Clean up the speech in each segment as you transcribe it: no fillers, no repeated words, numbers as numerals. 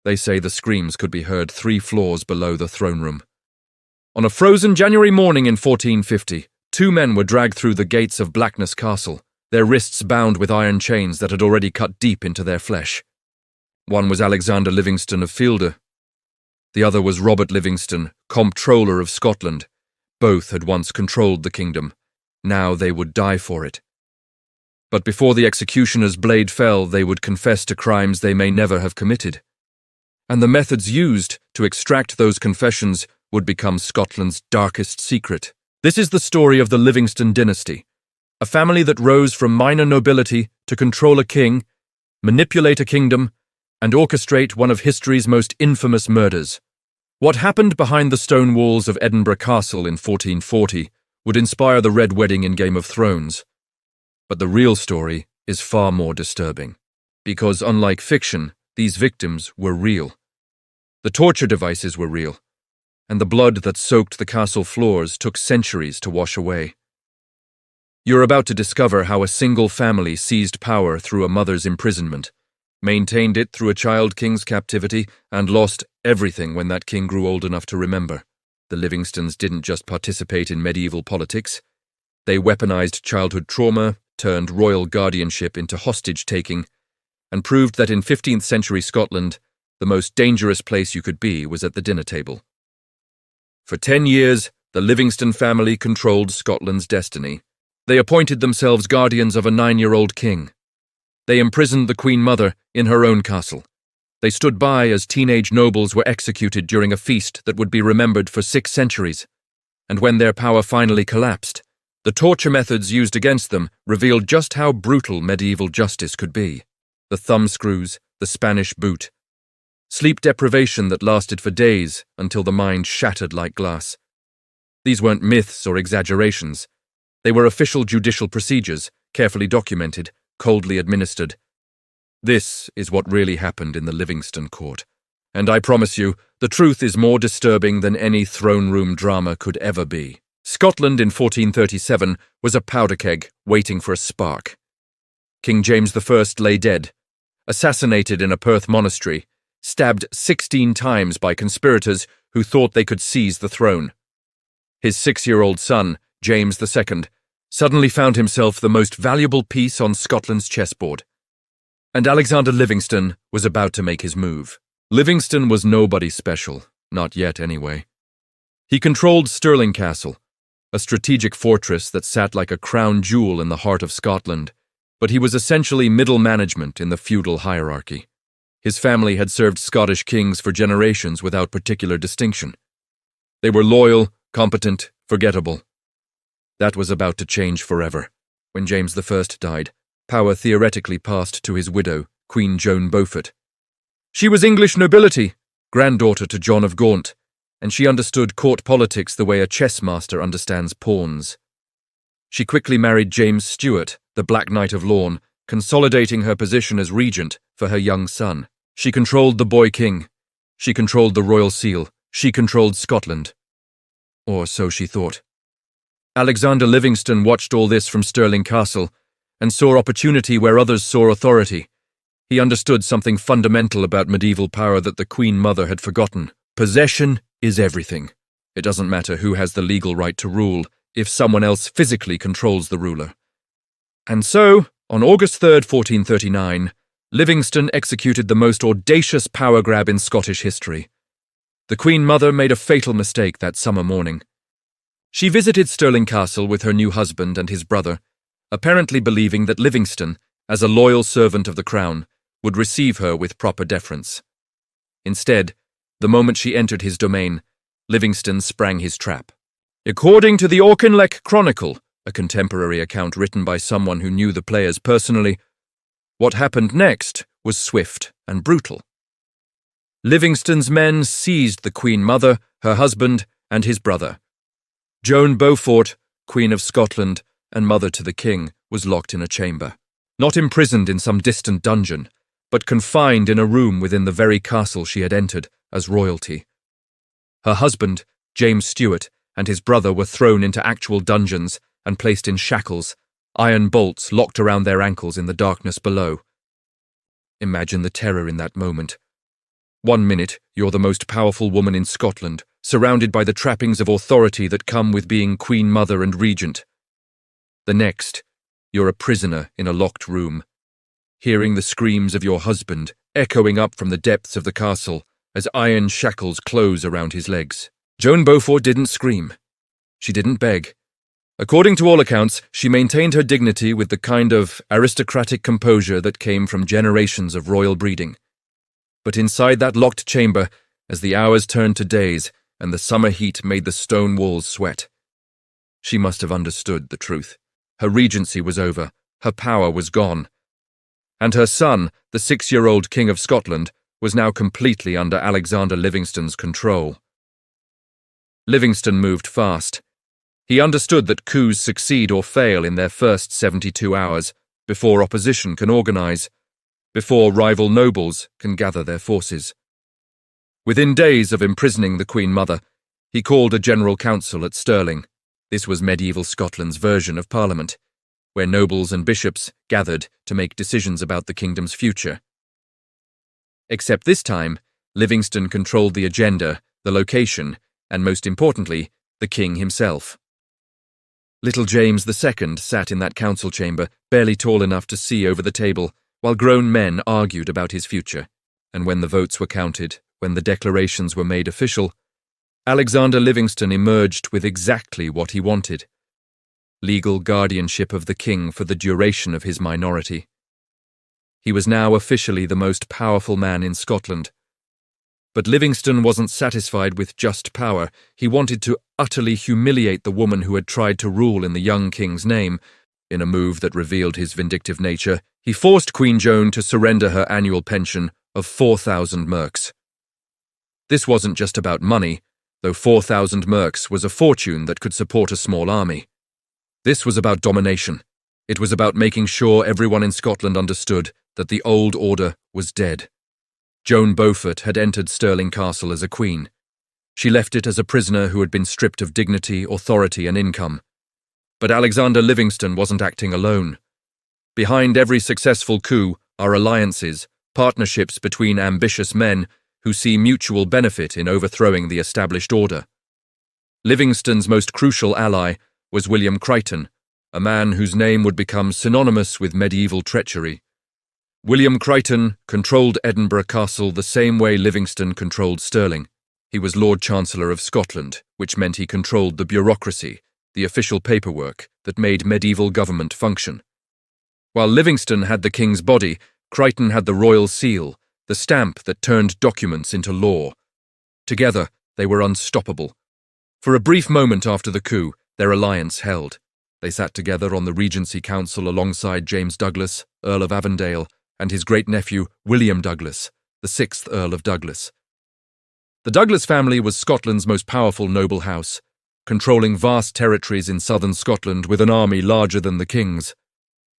They say the screams could be heard 3 floors below the throne room. On a frozen January morning in 1450, 2 men were dragged through the gates of Blackness Castle, their wrists bound with iron chains that had already cut deep into their flesh. One was Alexander Livingston of Fielder. The other was Robert Livingston, Comptroller of Scotland. Both had once controlled the kingdom. Now they would die for it. But before the executioner's blade fell, they would confess to crimes they may never have committed. And the methods used to extract those confessions would become Scotland's darkest secret. This is the story of the Livingston Dynasty, a family that rose from minor nobility to control a king, manipulate a kingdom, and orchestrate one of history's most infamous murders. What happened behind the stone walls of Edinburgh Castle in 1440 would inspire the Red Wedding in Game of Thrones. But the real story is far more disturbing, because unlike fiction, these victims were real. The torture devices were real, and the blood that soaked the castle floors took centuries to wash away. You're about to discover how a single family seized power through a mother's imprisonment, maintained it through a child king's captivity, and lost everything when that king grew old enough to remember. The Livingstons didn't just participate in medieval politics. They weaponized childhood trauma, turned royal guardianship into hostage-taking, and proved that in 15th century Scotland, the most dangerous place you could be was at the dinner table. For 10 years, the Livingston family controlled Scotland's destiny. They appointed themselves guardians of a 9-year-old king. They imprisoned the Queen Mother in her own castle. They stood by as teenage nobles were executed during a feast that would be remembered for 6 centuries. And when their power finally collapsed, the torture methods used against them revealed just how brutal medieval justice could be. The thumbscrews, the Spanish boot. Sleep deprivation that lasted for days until the mind shattered like glass. These weren't myths or exaggerations. They were official judicial procedures, carefully documented, coldly administered. This is what really happened in the Livingston Court. And I promise you, the truth is more disturbing than any throne room drama could ever be. Scotland in 1437 was a powder keg waiting for a spark. King James I lay dead, assassinated in a Perth monastery, stabbed 16 times by conspirators who thought they could seize the throne. His 6-year-old son, James II, suddenly found himself the most valuable piece on Scotland's chessboard. And Alexander Livingston was about to make his move. Livingston was nobody special, not yet anyway. He controlled Stirling Castle, a strategic fortress that sat like a crown jewel in the heart of Scotland, but he was essentially middle management in the feudal hierarchy. His family had served Scottish kings for generations without particular distinction. They were loyal, competent, forgettable. That was about to change forever. When James I died, power theoretically passed to his widow, Queen Joan Beaufort. She was English nobility, granddaughter to John of Gaunt, and she understood court politics the way a chess master understands pawns. She quickly married James Stuart, the Black Knight of Lorne, consolidating her position as regent for her young son. She controlled the boy king. She controlled the royal seal. She controlled Scotland. Or so she thought. Alexander Livingston watched all this from Stirling Castle and saw opportunity where others saw authority. He understood something fundamental about medieval power that the Queen Mother had forgotten. Possession is everything. It doesn't matter who has the legal right to rule if someone else physically controls the ruler. And so, on August 3rd, 1439, Livingston executed the most audacious power grab in Scottish history. The Queen Mother made a fatal mistake that summer morning. She visited Stirling Castle with her new husband and his brother, apparently believing that Livingston, as a loyal servant of the crown, would receive her with proper deference. Instead, the moment she entered his domain, Livingston sprang his trap. According to the Auchinleck Chronicle, a contemporary account written by someone who knew the players personally, what happened next was swift and brutal. Livingston's men seized the Queen Mother, her husband, and his brother. Joan Beaufort, Queen of Scotland and mother to the king, was locked in a chamber. Not imprisoned in some distant dungeon, but confined in a room within the very castle she had entered as royalty. Her husband, James Stuart, and his brother were thrown into actual dungeons and placed in shackles, iron bolts locked around their ankles in the darkness below. Imagine the terror in that moment. One minute, you're the most powerful woman in Scotland, surrounded by the trappings of authority that come with being Queen Mother and Regent. The next, you're a prisoner in a locked room, hearing the screams of your husband echoing up from the depths of the castle as iron shackles close around his legs. Joan Beaufort didn't scream. She didn't beg. According to all accounts, she maintained her dignity with the kind of aristocratic composure that came from generations of royal breeding. But inside that locked chamber, as the hours turned to days and the summer heat made the stone walls sweat, she must have understood the truth. Her regency was over, her power was gone. And her son, the 6-year-old King of Scotland, was now completely under Alexander Livingston's control. Livingston moved fast. He understood that coups succeed or fail in their first 72 hours, before opposition can organize, before rival nobles can gather their forces. Within days of imprisoning the Queen Mother, he called a general council at Stirling. This was medieval Scotland's version of Parliament, where nobles and bishops gathered to make decisions about the kingdom's future. Except this time, Livingston controlled the agenda, the location, and most importantly, the king himself. Little James II sat in that council chamber, barely tall enough to see over the table, while grown men argued about his future. And when the votes were counted, when the declarations were made official, Alexander Livingston emerged with exactly what he wanted: legal guardianship of the king for the duration of his minority. He was now officially the most powerful man in Scotland. But Livingston wasn't satisfied with just power. He wanted to utterly humiliate the woman who had tried to rule in the young king's name. In a move that revealed his vindictive nature, he forced Queen Joan to surrender her annual pension of 4,000 merks. This wasn't just about money, though 4,000 merks was a fortune that could support a small army. This was about domination. It was about making sure everyone in Scotland understood that the old order was dead. Joan Beaufort had entered Stirling Castle as a queen. She left it as a prisoner who had been stripped of dignity, authority, and income. But Alexander Livingston wasn't acting alone. Behind every successful coup are alliances, partnerships between ambitious men who see mutual benefit in overthrowing the established order. Livingston's most crucial ally was William Crichton, a man whose name would become synonymous with medieval treachery. William Crichton controlled Edinburgh Castle the same way Livingston controlled Stirling. He was Lord Chancellor of Scotland, which meant he controlled the bureaucracy, the official paperwork that made medieval government function. While Livingston had the king's body, Crichton had the royal seal, the stamp that turned documents into law. Together, they were unstoppable. For a brief moment after the coup, their alliance held. They sat together on the Regency Council alongside James Douglas, Earl of Avondale, and his great-nephew, William Douglas, the 6th Earl of Douglas. The Douglas family was Scotland's most powerful noble house, controlling vast territories in southern Scotland with an army larger than the king's.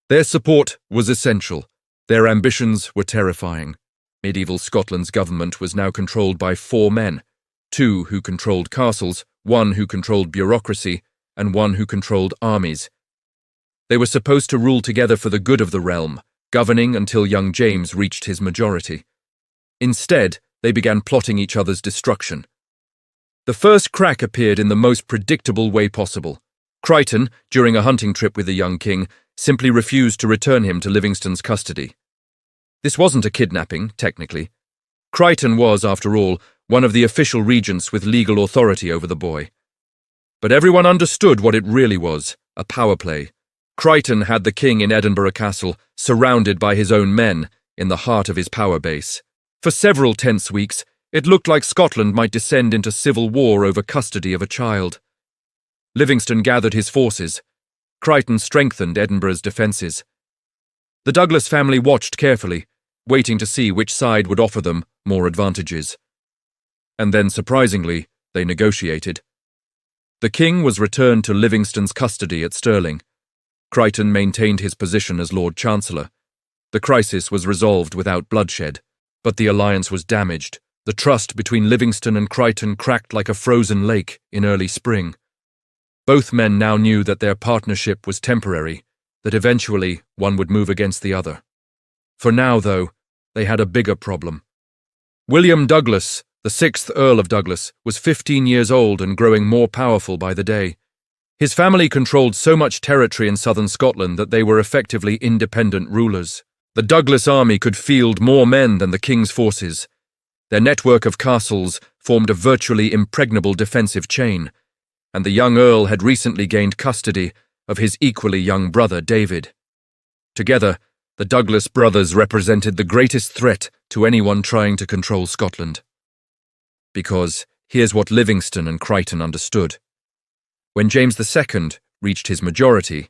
Their support was essential. Their ambitions were terrifying. Medieval Scotland's government was now controlled by 4 men, 2 who controlled castles, 1 who controlled bureaucracy, and 1 who controlled armies. They were supposed to rule together for the good of the realm, governing until young James reached his majority. Instead, they began plotting each other's destruction. The first crack appeared in the most predictable way possible. Crichton, during a hunting trip with the young king, simply refused to return him to Livingston's custody. This wasn't a kidnapping, technically. Crichton was, after all, one of the official regents with legal authority over the boy. But everyone understood what it really was, a power play. Crichton had the king in Edinburgh Castle, surrounded by his own men, in the heart of his power base. For several tense weeks, it looked like Scotland might descend into civil war over custody of a child. Livingston gathered his forces. Crichton strengthened Edinburgh's defences. The Douglas family watched carefully, waiting to see which side would offer them more advantages. And then, surprisingly, they negotiated. The king was returned to Livingston's custody at Stirling. Crichton maintained his position as Lord Chancellor. The crisis was resolved without bloodshed, but the alliance was damaged. The trust between Livingston and Crichton cracked like a frozen lake in early spring. Both men now knew that their partnership was temporary, that eventually one would move against the other. For now, though, they had a bigger problem. William Douglas, the 6th Earl of Douglas, was 15 years old and growing more powerful by the day. His family controlled so much territory in southern Scotland that they were effectively independent rulers. The Douglas army could field more men than the king's forces. Their network of castles formed a virtually impregnable defensive chain, and the young earl had recently gained custody of his equally young brother David. Together, the Douglas brothers represented the greatest threat to anyone trying to control Scotland. Because here's what Livingston and Crichton understood. When James II reached his majority,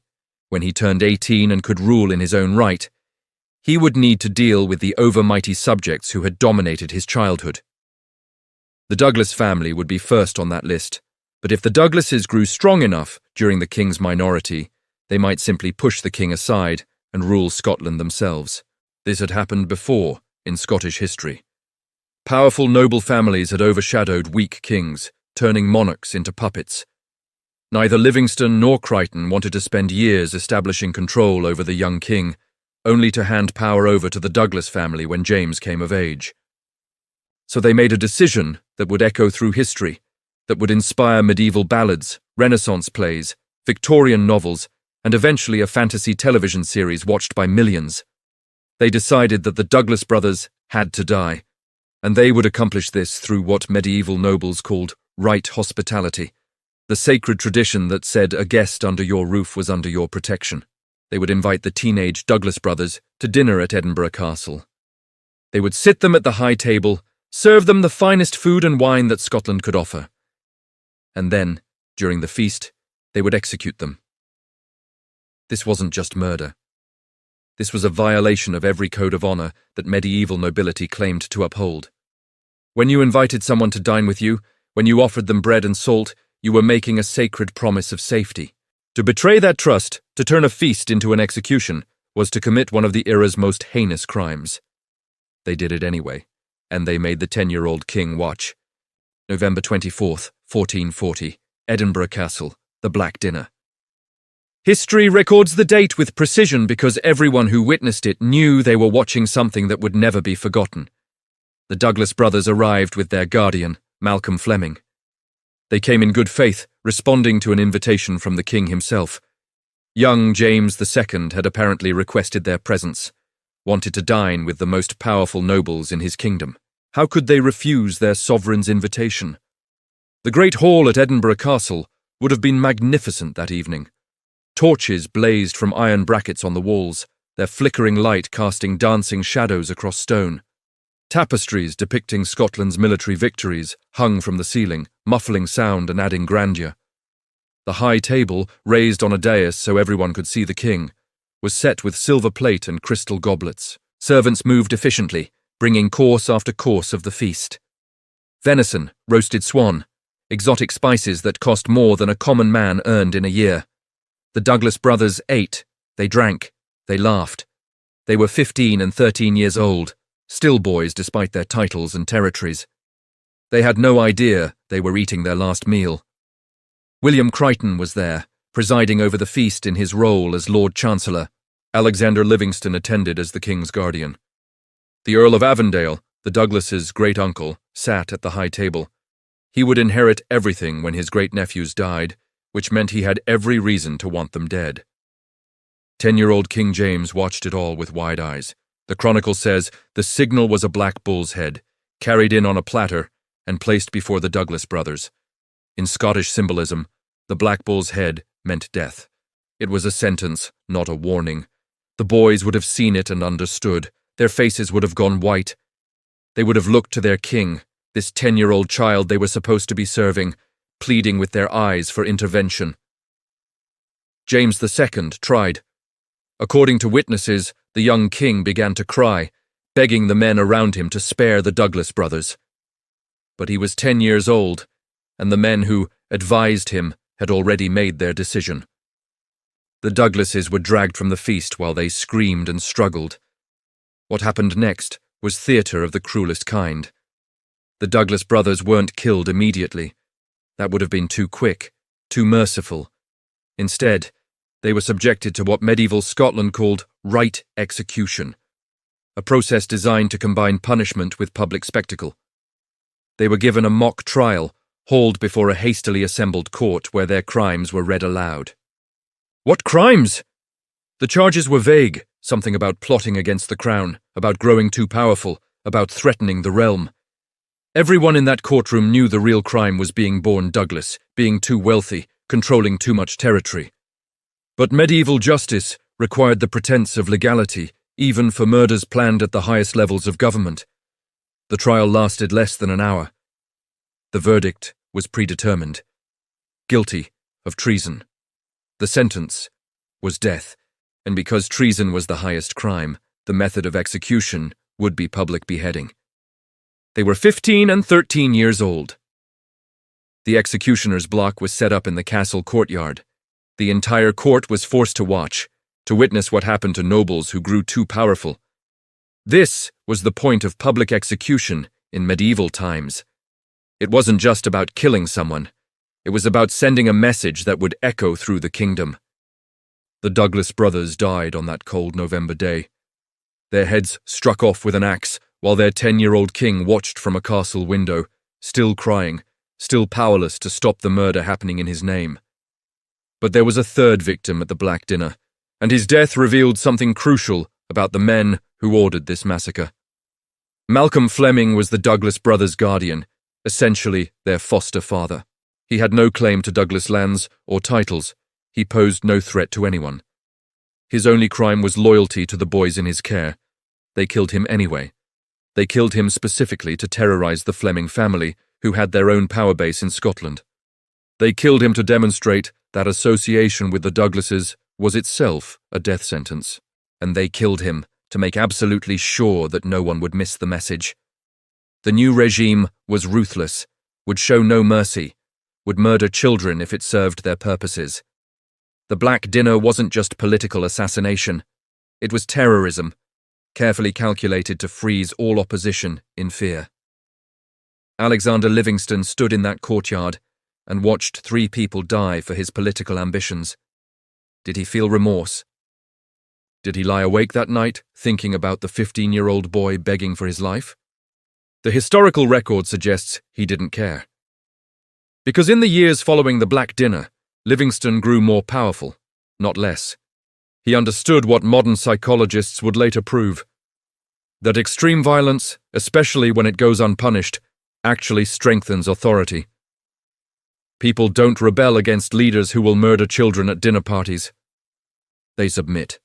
when he turned 18 and could rule in his own right, he would need to deal with the overmighty subjects who had dominated his childhood. The Douglas family would be first on that list, but if the Douglases grew strong enough during the king's minority, they might simply push the king aside and rule Scotland themselves. This had happened before in Scottish history. Powerful noble families had overshadowed weak kings, turning monarchs into puppets. Neither Livingston nor Crichton wanted to spend years establishing control over the young king, only to hand power over to the Douglas family when James came of age. So they made a decision that would echo through history, that would inspire medieval ballads, Renaissance plays, Victorian novels, and eventually a fantasy television series watched by millions. They decided that the Douglas brothers had to die, and they would accomplish this through what medieval nobles called right hospitality, the sacred tradition that said a guest under your roof was under your protection. They would invite the teenage Douglas brothers to dinner at Edinburgh Castle. They would sit them at the high table, serve them the finest food and wine that Scotland could offer. And then, during the feast, they would execute them. This wasn't just murder. This was a violation of every code of honor that medieval nobility claimed to uphold. When you invited someone to dine with you, when you offered them bread and salt, you were making a sacred promise of safety. To betray that trust, to turn a feast into an execution, was to commit one of the era's most heinous crimes. They did it anyway, and they made the 10-year-old king watch. November 24th, 1440, Edinburgh Castle, the Black Dinner. History records the date with precision because everyone who witnessed it knew they were watching something that would never be forgotten. The Douglas brothers arrived with their guardian, Malcolm Fleming. They came in good faith, responding to an invitation from the king himself. Young James II had apparently requested their presence, wanted to dine with the most powerful nobles in his kingdom. How could they refuse their sovereign's invitation? The great hall at Edinburgh Castle would have been magnificent that evening. Torches blazed from iron brackets on the walls, their flickering light casting dancing shadows across stone. Tapestries depicting Scotland's military victories hung from the ceiling, muffling sound and adding grandeur. The high table, raised on a dais so everyone could see the king, was set with silver plate and crystal goblets. Servants moved efficiently, bringing course after course of the feast. Venison, roasted swan, exotic spices that cost more than a common man earned in a year. The Douglas brothers ate, they drank, they laughed. They were 15 and 13 years old, still boys despite their titles and territories. They had no idea they were eating their last meal. William Crichton was there, presiding over the feast in his role as Lord Chancellor. Alexander Livingston attended as the king's guardian. The Earl of Avondale, the Douglases' great-uncle, sat at the high table. He would inherit everything when his great-nephews died, which meant he had every reason to want them dead. 10-year-old King James watched it all with wide eyes. The Chronicle says the signal was a black bull's head, carried in on a platter and placed before the Douglas brothers. In Scottish symbolism, the black bull's head meant death. It was a sentence, not a warning. The boys would have seen it and understood. Their faces would have gone white. They would have looked to their king, this 10-year-old child they were supposed to be serving, pleading with their eyes for intervention. James II tried. According to witnesses, the young king began to cry, begging the men around him to spare the Douglas brothers. But he was 10 years old, and the men who advised him had already made their decision. The Douglases were dragged from the feast while they screamed and struggled. What happened next was theatre of the cruelest kind. The Douglas brothers weren't killed immediately. That would have been too quick, too merciful. Instead, they were subjected to what medieval Scotland called right execution, a a process designed to combine punishment with public spectacle. They were given a mock trial, hauled before a hastily assembled court where their crimes were read aloud. What crimes? The charges were vague, something about plotting against the crown, about growing too powerful, about threatening the realm. Everyone in that courtroom knew the real crime was being born Douglas, being too wealthy, controlling too much territory. But medieval justice required the pretense of legality, even for murders planned at the highest levels of government. The trial lasted less than an hour. The verdict was predetermined. Guilty of treason. The sentence was death, and because treason was the highest crime, the method of execution would be public beheading. They were 15 and 13 years old. The executioner's block was set up in the castle courtyard. The entire court was forced to watch, to witness what happened to nobles who grew too powerful. This was the point of public execution in medieval times. It wasn't just about killing someone. It was about sending a message that would echo through the kingdom. The Douglas brothers died on that cold November day. Their heads struck off with an axe, while their 10-year-old king watched from a castle window, still crying, still powerless to stop the murder happening in his name. But there was a third victim at the Black Dinner, and his death revealed something crucial about the men who ordered this massacre. Malcolm Fleming was the Douglas brothers' guardian, essentially their foster father. He had no claim to Douglas lands or titles. He posed no threat to anyone. His only crime was loyalty to the boys in his care. They killed him anyway. They killed him specifically to terrorize the Fleming family, who had their own power base in Scotland. They killed him to demonstrate that association with the Douglases was itself a death sentence, and they killed him to make absolutely sure that no one would miss the message. The new regime was ruthless, would show no mercy, would murder children if it served their purposes. The Black Dinner wasn't just political assassination, it was terrorism, carefully calculated to freeze all opposition in fear. Alexander Livingston stood in that courtyard and watched 3 people die for his political ambitions. Did he feel remorse? Did he lie awake that night, thinking about the 15-year-old boy begging for his life? The historical record suggests he didn't care. Because in the years following the Black Dinner, Livingston grew more powerful, not less. He understood what modern psychologists would later prove: that extreme violence, especially when it goes unpunished, actually strengthens authority. People don't rebel against leaders who will murder children at dinner parties. They submit.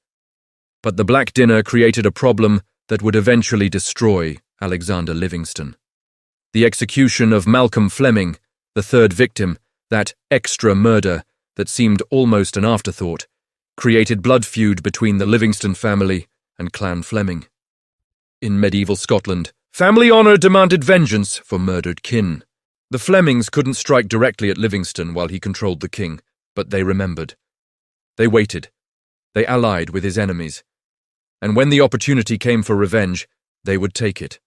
But the Black Dinner created a problem that would eventually destroy Alexander Livingston. The execution of Malcolm Fleming, the third victim, that extra murder that seemed almost an afterthought, created blood feud between the Livingston family and Clan Fleming. In medieval Scotland, family honour demanded vengeance for murdered kin. The Flemings couldn't strike directly at Livingston while he controlled the king, but they remembered. They waited. They allied with his enemies. And when the opportunity came for revenge, they would take it.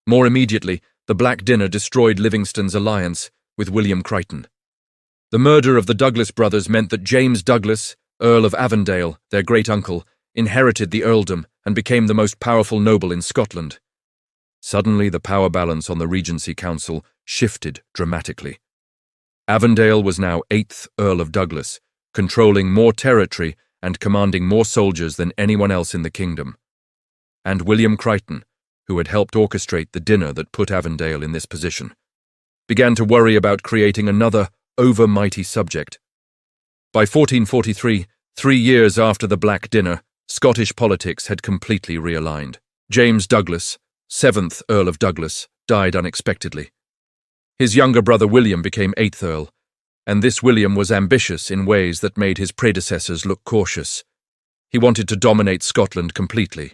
More immediately, the Black Dinner destroyed Livingston's alliance with William Crichton. The murder of the Douglas brothers meant that James Douglas, Earl of Avondale, their great-uncle, inherited the earldom and became the most powerful noble in Scotland. Suddenly, the power balance on the Regency Council shifted dramatically. Avondale was now 8th Earl of Douglas, controlling more territory and commanding more soldiers than anyone else in the kingdom. And William Crichton, who had helped orchestrate the dinner that put Avondale in this position, began to worry about creating another overmighty subject. By 1443, 3 years after the Black Dinner, Scottish politics had completely realigned. James Douglas, 7th Earl of Douglas, died unexpectedly. His younger brother William became 8th Earl, and this William was ambitious in ways that made his predecessors look cautious. He wanted to dominate Scotland completely.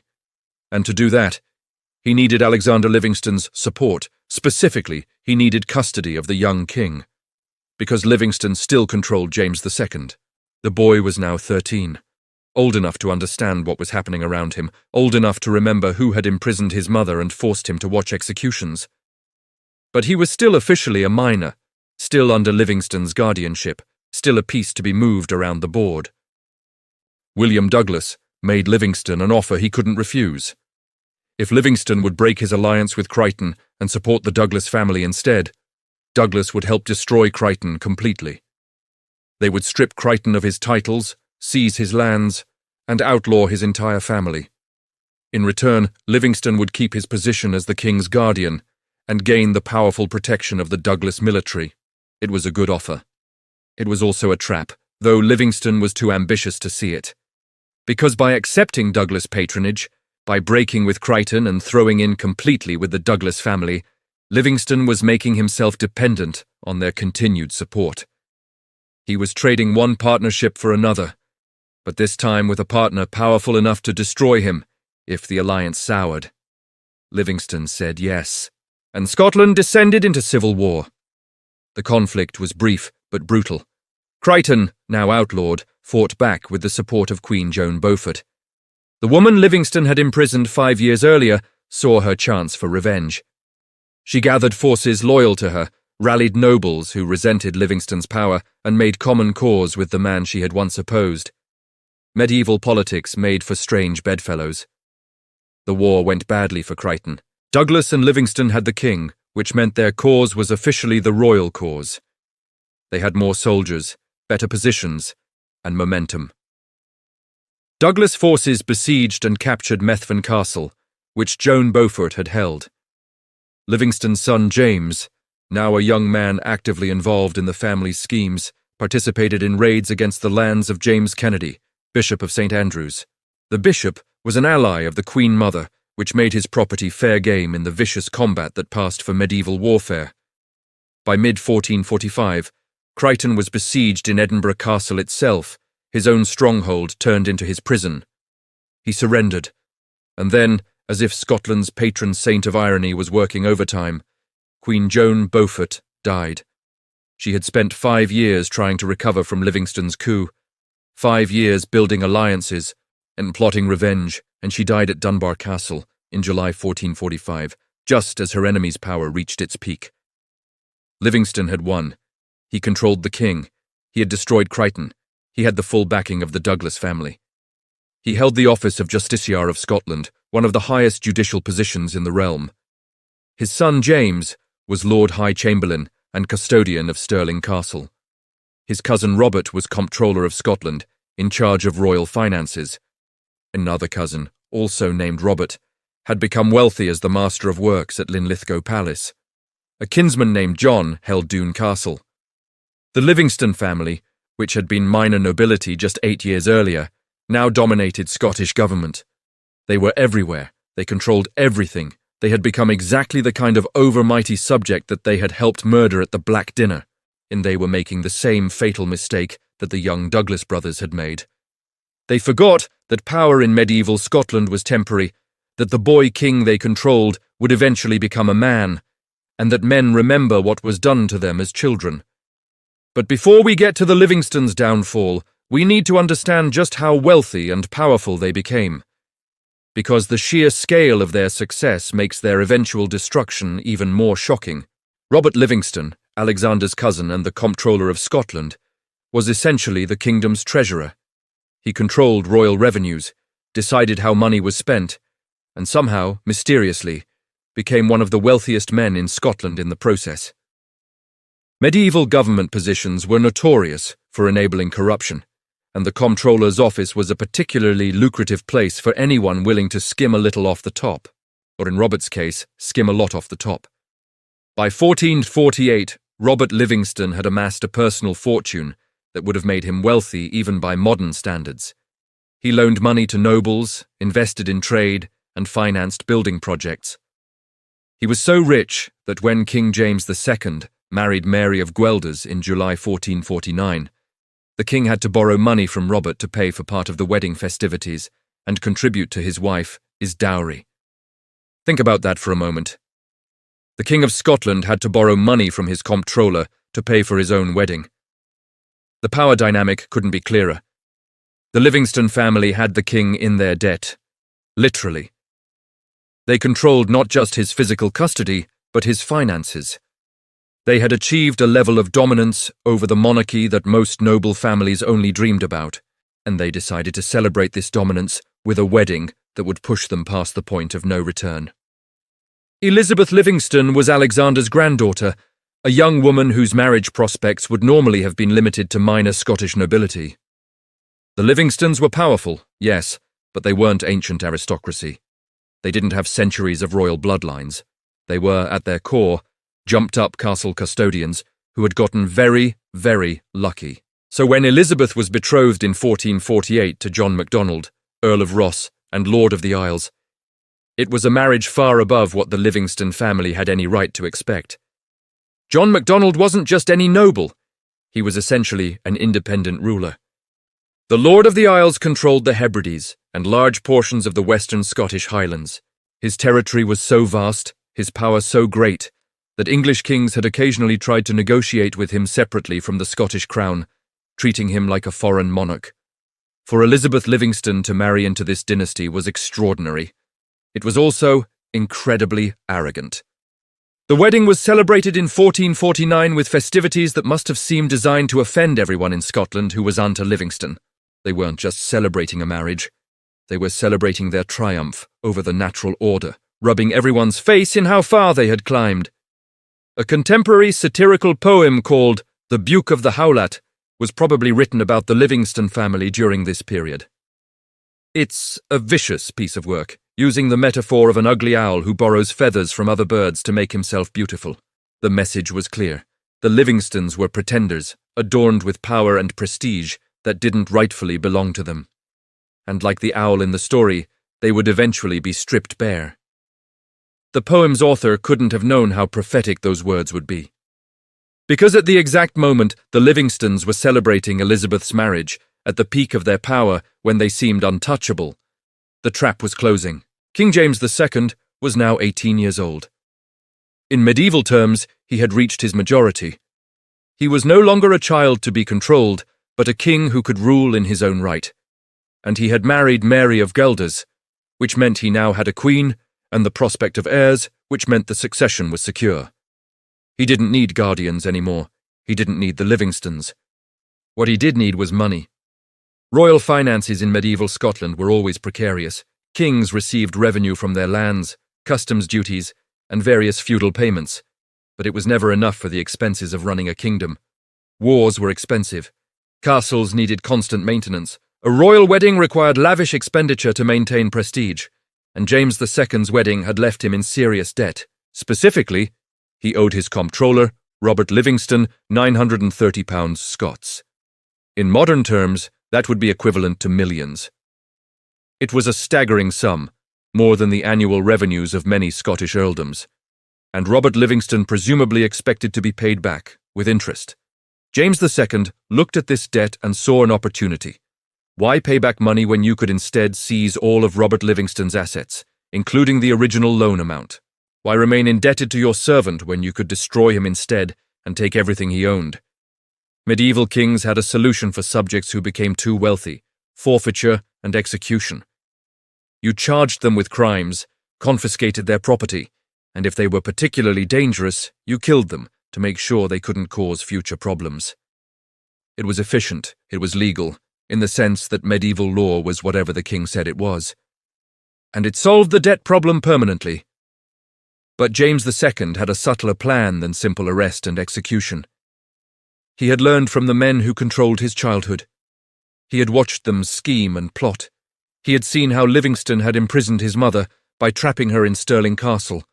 And to do that, he needed Alexander Livingston's support. Specifically, he needed custody of the young king, because Livingston still controlled James II. The boy was now 13, old enough to understand what was happening around him, old enough to remember who had imprisoned his mother and forced him to watch executions. But he was still officially a minor, still under Livingston's guardianship, still a piece to be moved around the board. William Douglas made Livingston an offer he couldn't refuse. If Livingston would break his alliance with Crichton and support the Douglas family instead, Douglas would help destroy Crichton completely. They would strip Crichton of his titles, seize his lands, and outlaw his entire family. In return, Livingston would keep his position as the king's guardian and gain the powerful protection of the Douglas military. It was a good offer. It was also a trap, though Livingston was too ambitious to see it. Because by accepting Douglas patronage, by breaking with Crichton and throwing in completely with the Douglas family, Livingston was making himself dependent on their continued support. He was trading one partnership for another, but this time with a partner powerful enough to destroy him if the alliance soured. Livingston said yes, and Scotland descended into civil war. The conflict was brief but brutal. Crichton, now outlawed, fought back with the support of Queen Joan Beaufort. The woman Livingston had imprisoned 5 years earlier saw her chance for revenge. She gathered forces loyal to her, rallied nobles who resented Livingston's power, and made common cause with the man she had once opposed. Medieval politics made for strange bedfellows. The war went badly for Crichton. Douglas and Livingston had the king, which meant their cause was officially the royal cause. They had more soldiers, better positions, and momentum. Douglas forces besieged and captured Methven Castle, which Joan Beaufort had held. Livingston's son James, now a young man actively involved in the family's schemes, participated in raids against the lands of James Kennedy, Bishop of St. Andrews. The bishop was an ally of the Queen Mother, which made his property fair game in the vicious combat that passed for medieval warfare. By mid-1445, Crichton was besieged in Edinburgh Castle itself, his own stronghold turned into his prison. He surrendered, and then, as if Scotland's patron saint of irony was working overtime, Queen Joan Beaufort died. She had spent 5 years trying to recover from Livingston's coup, 5 years building alliances and plotting revenge, and she died at Dunbar Castle in July 1445, just as her enemy's power reached its peak. Livingston had won. He controlled the king. He had destroyed Crichton. He had the full backing of the Douglas family. He held the office of Justiciar of Scotland, one of the highest judicial positions in the realm. His son James was Lord High Chamberlain and custodian of Stirling Castle. His cousin Robert was Comptroller of Scotland, in charge of royal finances. Another cousin, also named Robert, had become wealthy as the Master of Works at Linlithgow Palace. A kinsman named John held Doune Castle. The Livingston family, which had been minor nobility just 8 years earlier, now dominated Scottish government. They were everywhere. They controlled everything. They had become exactly the kind of overmighty subject that they had helped murder at the Black Dinner, and they were making the same fatal mistake that the young Douglas brothers had made. They forgot that power in medieval Scotland was temporary, that the boy king they controlled would eventually become a man, and that men remember what was done to them as children. But before we get to the Livingstons' downfall, we need to understand just how wealthy and powerful they became, because the sheer scale of their success makes their eventual destruction even more shocking. Robert Livingston, Alexander's cousin and the Comptroller of Scotland, was essentially the kingdom's treasurer. He controlled royal revenues, decided how money was spent, and somehow, mysteriously, became one of the wealthiest men in Scotland in the process. Medieval government positions were notorious for enabling corruption, and the Comptroller's office was a particularly lucrative place for anyone willing to skim a little off the top, or in Robert's case, skim a lot off the top. By 1448, Robert Livingston had amassed a personal fortune that would have made him wealthy even by modern standards. He loaned money to nobles, invested in trade, and financed building projects. He was so rich that when King James II married Mary of Guelders in July 1449, the king had to borrow money from Robert to pay for part of the wedding festivities and contribute to his wife, his dowry. Think about that for a moment. The King of Scotland had to borrow money from his comptroller to pay for his own wedding. The power dynamic couldn't be clearer. The Livingston family had the king in their debt, literally. They controlled not just his physical custody, but his finances. They had achieved a level of dominance over the monarchy that most noble families only dreamed about, and they decided to celebrate this dominance with a wedding that would push them past the point of no return. Elizabeth Livingston was Alexander's granddaughter, a young woman whose marriage prospects would normally have been limited to minor Scottish nobility. The Livingstons were powerful, yes, but they weren't ancient aristocracy. They didn't have centuries of royal bloodlines. They were, at their core, jumped-up castle custodians who had gotten very, very lucky. So when Elizabeth was betrothed in 1448 to John MacDonald, Earl of Ross and Lord of the Isles, it was a marriage far above what the Livingston family had any right to expect. John MacDonald wasn't just any noble. He was essentially an independent ruler. The Lord of the Isles controlled the Hebrides and large portions of the western Scottish Highlands. His territory was so vast, his power so great, that English kings had occasionally tried to negotiate with him separately from the Scottish crown, treating him like a foreign monarch. For Elizabeth Livingston to marry into this dynasty was extraordinary. It was also incredibly arrogant. The wedding was celebrated in 1449 with festivities that must have seemed designed to offend everyone in Scotland who was unto Livingston. They weren't just celebrating a marriage. They were celebrating their triumph over the natural order, rubbing everyone's face in how far they had climbed. A contemporary satirical poem called The Buke of the Howlat was probably written about the Livingston family during this period. It's a vicious piece of work, using the metaphor of an ugly owl who borrows feathers from other birds to make himself beautiful. The message was clear. The Livingstons were pretenders, adorned with power and prestige that didn't rightfully belong to them. And like the owl in the story, they would eventually be stripped bare. The poem's author couldn't have known how prophetic those words would be. Because at the exact moment the Livingstons were celebrating Elizabeth's marriage, at the peak of their power when they seemed untouchable, the trap was closing. King James II was now 18 years old. In medieval terms, he had reached his majority. He was no longer a child to be controlled, but a king who could rule in his own right. And he had married Mary of Guelders, which meant he now had a queen, and the prospect of heirs, which meant the succession was secure. He didn't need guardians anymore. He didn't need the Livingstons. What he did need was money. Royal finances in medieval Scotland were always precarious. Kings received revenue from their lands, customs duties, and various feudal payments, but it was never enough for the expenses of running a kingdom. Wars were expensive. Castles needed constant maintenance. A royal wedding required lavish expenditure to maintain prestige, and James II's wedding had left him in serious debt. Specifically, he owed his comptroller, Robert Livingston, £930 Scots. In modern terms, that would be equivalent to millions. It was a staggering sum, more than the annual revenues of many Scottish earldoms, and Robert Livingston presumably expected to be paid back, with interest. James II looked at this debt and saw an opportunity. Why pay back money when you could instead seize all of Robert Livingston's assets, including the original loan amount? Why remain indebted to your servant when you could destroy him instead and take everything he owned? Medieval kings had a solution for subjects who became too wealthy: forfeiture and execution. You charged them with crimes, confiscated their property, and if they were particularly dangerous, you killed them to make sure they couldn't cause future problems. It was efficient, it was legal, in the sense that medieval law was whatever the king said it was. And it solved the debt problem permanently. But James II had a subtler plan than simple arrest and execution. He had learned from the men who controlled his childhood. He had watched them scheme and plot. He had seen how Livingston had imprisoned his mother by trapping her in Stirling Castle,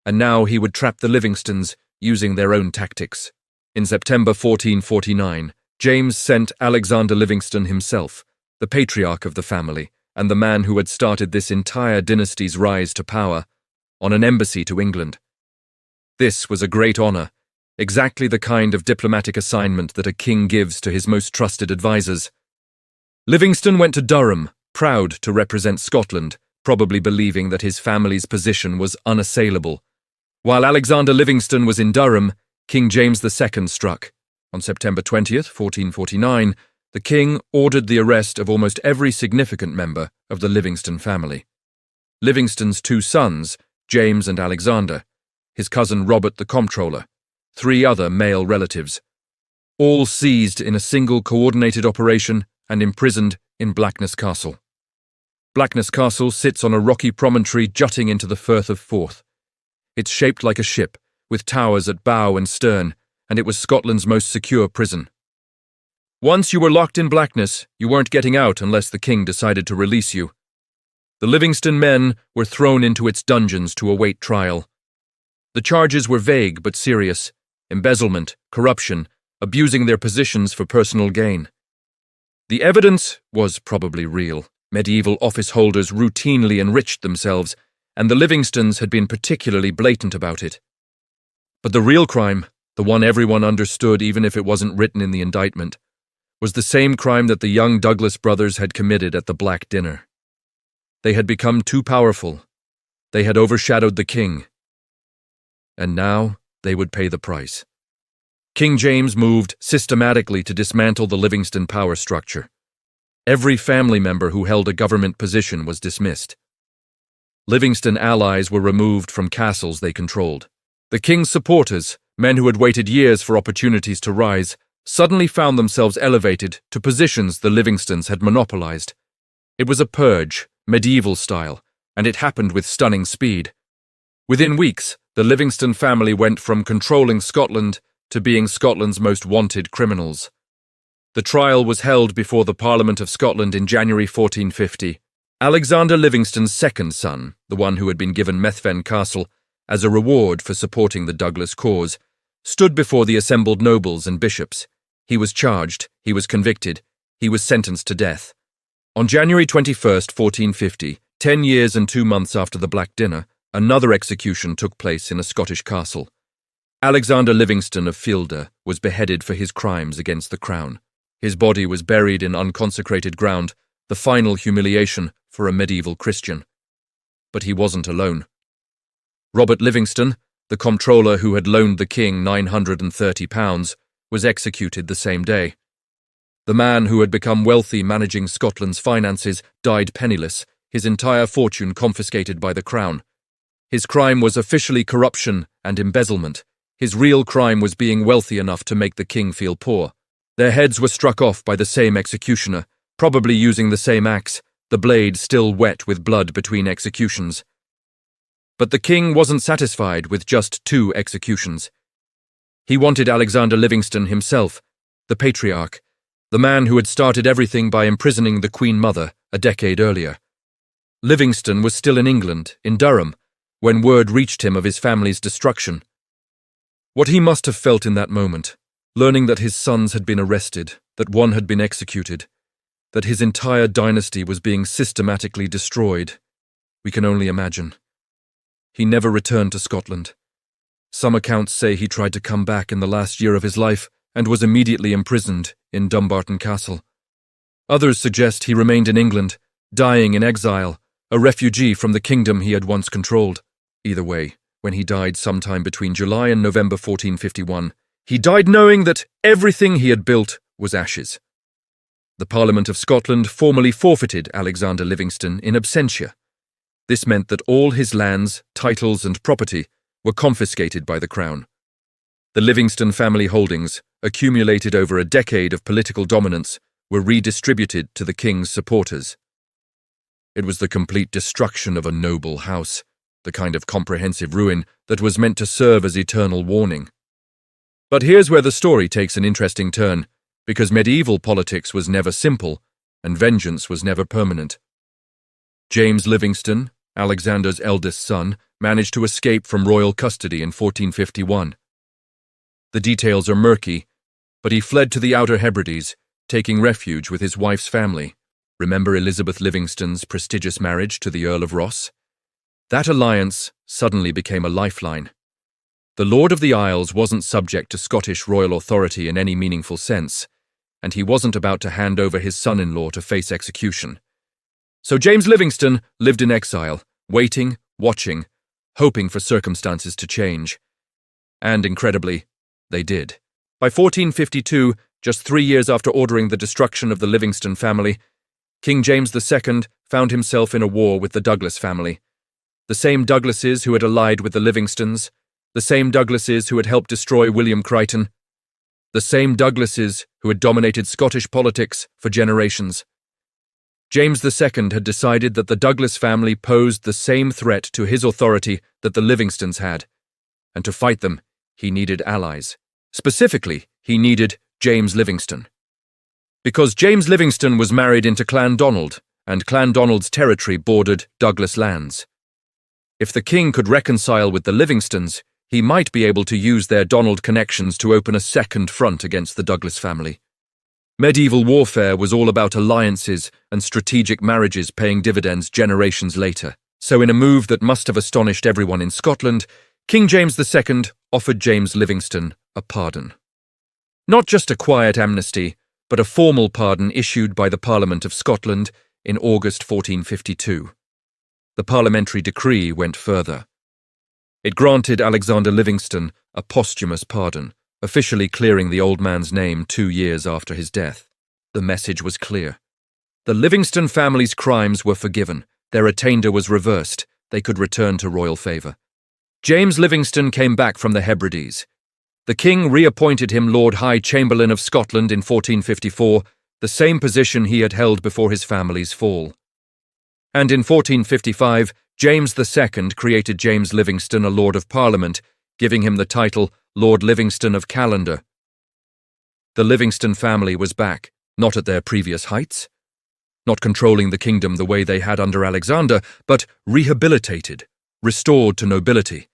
and now he would trap the Livingstons using their own tactics. In September 1449, James sent Alexander Livingston himself, the patriarch of the family, and the man who had started this entire dynasty's rise to power, on an embassy to England. This was a great honor, exactly the kind of diplomatic assignment that a king gives to his most trusted advisors. Livingston went to Durham, proud to represent Scotland, probably believing that his family's position was unassailable. While Alexander Livingston was in Durham, King James II struck. On September 20th, 1449, the king ordered the arrest of almost every significant member of the Livingston family. Livingston's two sons, James and Alexander, his cousin Robert the Comptroller, 3 other male relatives, all seized in a single coordinated operation and imprisoned in Blackness Castle. Blackness Castle sits on a rocky promontory jutting into the Firth of Forth. It's shaped like a ship, with towers at bow and stern, and it was Scotland's most secure prison. Once you were locked in Blackness, you weren't getting out unless the king decided to release you. The Livingston men were thrown into its dungeons to await trial. The charges were vague but serious: embezzlement, corruption, abusing their positions for personal gain. The evidence was probably real. Medieval office holders routinely enriched themselves, and the Livingstons had been particularly blatant about it. But the real crime, the one everyone understood even if it wasn't written in the indictment, was the same crime that the young Douglas brothers had committed at the Black Dinner. They had become too powerful. They had overshadowed the king. And now they would pay the price. King James moved systematically to dismantle the Livingston power structure. Every family member who held a government position was dismissed. Livingston allies were removed from castles they controlled. The king's supporters, men who had waited years for opportunities to rise, suddenly found themselves elevated to positions the Livingstons had monopolized. It was a purge, medieval style, and it happened with stunning speed. Within weeks, the Livingston family went from controlling Scotland to being Scotland's most wanted criminals. The trial was held before the Parliament of Scotland in January 1450. Alexander Livingston's second son, the one who had been given Methven Castle as a reward for supporting the Douglas cause, stood before the assembled nobles and bishops. He was charged, he was convicted, he was sentenced to death. On January 21st, 1450, 10 years and 2 months after the Black Dinner, another execution took place in a Scottish castle. Alexander Livingston of Fielder was beheaded for his crimes against the crown. His body was buried in unconsecrated ground, the final humiliation for a medieval Christian. But he wasn't alone. Robert Livingston, the comptroller who had loaned the king £930, was executed the same day. The man who had become wealthy managing Scotland's finances died penniless, his entire fortune confiscated by the crown. His crime was officially corruption and embezzlement. His real crime was being wealthy enough to make the king feel poor. Their heads were struck off by the same executioner, probably using the same axe, the blade still wet with blood between executions. But the king wasn't satisfied with just 2 executions. He wanted Alexander Livingston himself, the patriarch, the man who had started everything by imprisoning the Queen Mother a decade earlier. Livingston was still in England, in Durham, when word reached him of his family's destruction. What he must have felt in that moment, learning that his sons had been arrested, that one had been executed, that his entire dynasty was being systematically destroyed, we can only imagine. He never returned to Scotland. Some accounts say he tried to come back in the last year of his life and was immediately imprisoned in Dumbarton Castle. Others suggest he remained in England, dying in exile, a refugee from the kingdom he had once controlled. Either way, when he died sometime between July and November 1451, he died knowing that everything he had built was ashes. The Parliament of Scotland formally forfeited Alexander Livingston in absentia. This meant that all his lands, titles and property were confiscated by the Crown. The Livingston family holdings, accumulated over a decade of political dominance, were redistributed to the king's supporters. It was the complete destruction of a noble house, the kind of comprehensive ruin that was meant to serve as eternal warning. But here's where the story takes an interesting turn, because medieval politics was never simple, and vengeance was never permanent. James Livingston, Alexander's eldest son, managed to escape from royal custody in 1451. The details are murky, but he fled to the Outer Hebrides, taking refuge with his wife's family. Remember Elizabeth Livingston's prestigious marriage to the Earl of Ross? That alliance suddenly became a lifeline. The Lord of the Isles wasn't subject to Scottish royal authority in any meaningful sense, and he wasn't about to hand over his son-in-law to face execution. So James Livingston lived in exile, waiting, watching, hoping for circumstances to change. And incredibly, they did. By 1452, just 3 years after ordering the destruction of the Livingston family, King James II found himself in a war with the Douglas family. The same Douglases who had allied with the Livingstons, the same Douglases who had helped destroy William Crichton, the same Douglases who had dominated Scottish politics for generations. James II had decided that the Douglas family posed the same threat to his authority that the Livingstons had, and to fight them, he needed allies. Specifically, he needed James Livingston. Because James Livingston was married into Clan Donald, and Clan Donald's territory bordered Douglas lands. If the king could reconcile with the Livingstons, he might be able to use their Donald connections to open a second front against the Douglas family. Medieval warfare was all about alliances and strategic marriages paying dividends generations later. So in a move that must have astonished everyone in Scotland, King James II offered James Livingston a pardon. Not just a quiet amnesty, but a formal pardon issued by the Parliament of Scotland in August 1452. The parliamentary decree went further. It granted Alexander Livingston a posthumous pardon, officially clearing the old man's name 2 years after his death. The message was clear. The Livingston family's crimes were forgiven, their attainder was reversed, they could return to royal favour. James Livingston came back from the Hebrides. The king reappointed him Lord High Chamberlain of Scotland in 1454, the same position he had held before his family's fall. And in 1455, James II created James Livingston a Lord of Parliament, giving him the title Lord Livingston of Callander. The Livingston family was back, not at their previous heights, not controlling the kingdom the way they had under Alexander, but rehabilitated, restored to nobility,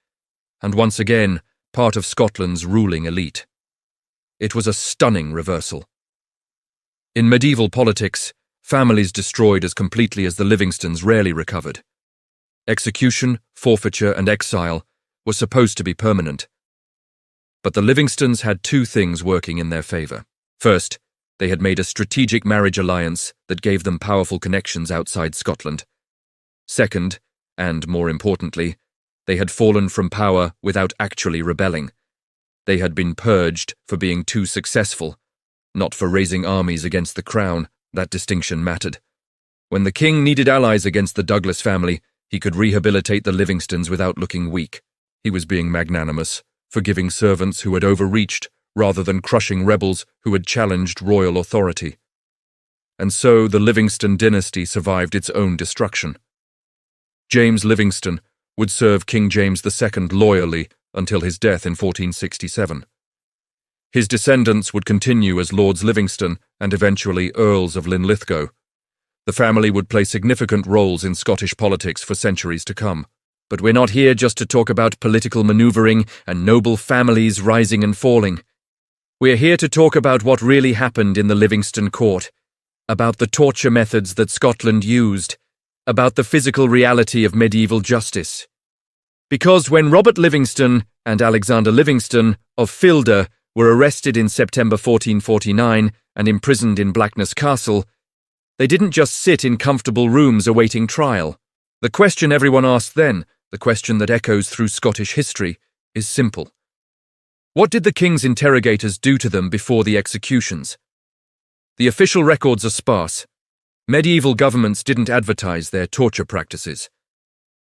and once again, part of Scotland's ruling elite. It was a stunning reversal. In medieval politics, families destroyed as completely as the Livingstons rarely recovered. Execution, forfeiture, and exile were supposed to be permanent. But the Livingstons had two things working in their favour. First, they had made a strategic marriage alliance that gave them powerful connections outside Scotland. Second, and more importantly, they had fallen from power without actually rebelling. They had been purged for being too successful, not for raising armies against the crown. That distinction mattered. When the king needed allies against the Douglas family, he could rehabilitate the Livingstons without looking weak. He was being magnanimous, forgiving servants who had overreached rather than crushing rebels who had challenged royal authority. And so the Livingston dynasty survived its own destruction. James Livingston would serve King James II loyally until his death in 1467. His descendants would continue as Lords Livingston and eventually Earls of Linlithgow. The family would play significant roles in Scottish politics for centuries to come. But we're not here just to talk about political manoeuvring and noble families rising and falling. We're here to talk about what really happened in the Livingston Court, about the torture methods that Scotland used, about the physical reality of medieval justice. Because when Robert Livingston and Alexander Livingston of Filder were arrested in September 1449 and imprisoned in Blackness Castle, they didn't just sit in comfortable rooms awaiting trial. The question everyone asked then, the question that echoes through Scottish history, is simple. What did the king's interrogators do to them before the executions? The official records are sparse. Medieval governments didn't advertise their torture practices.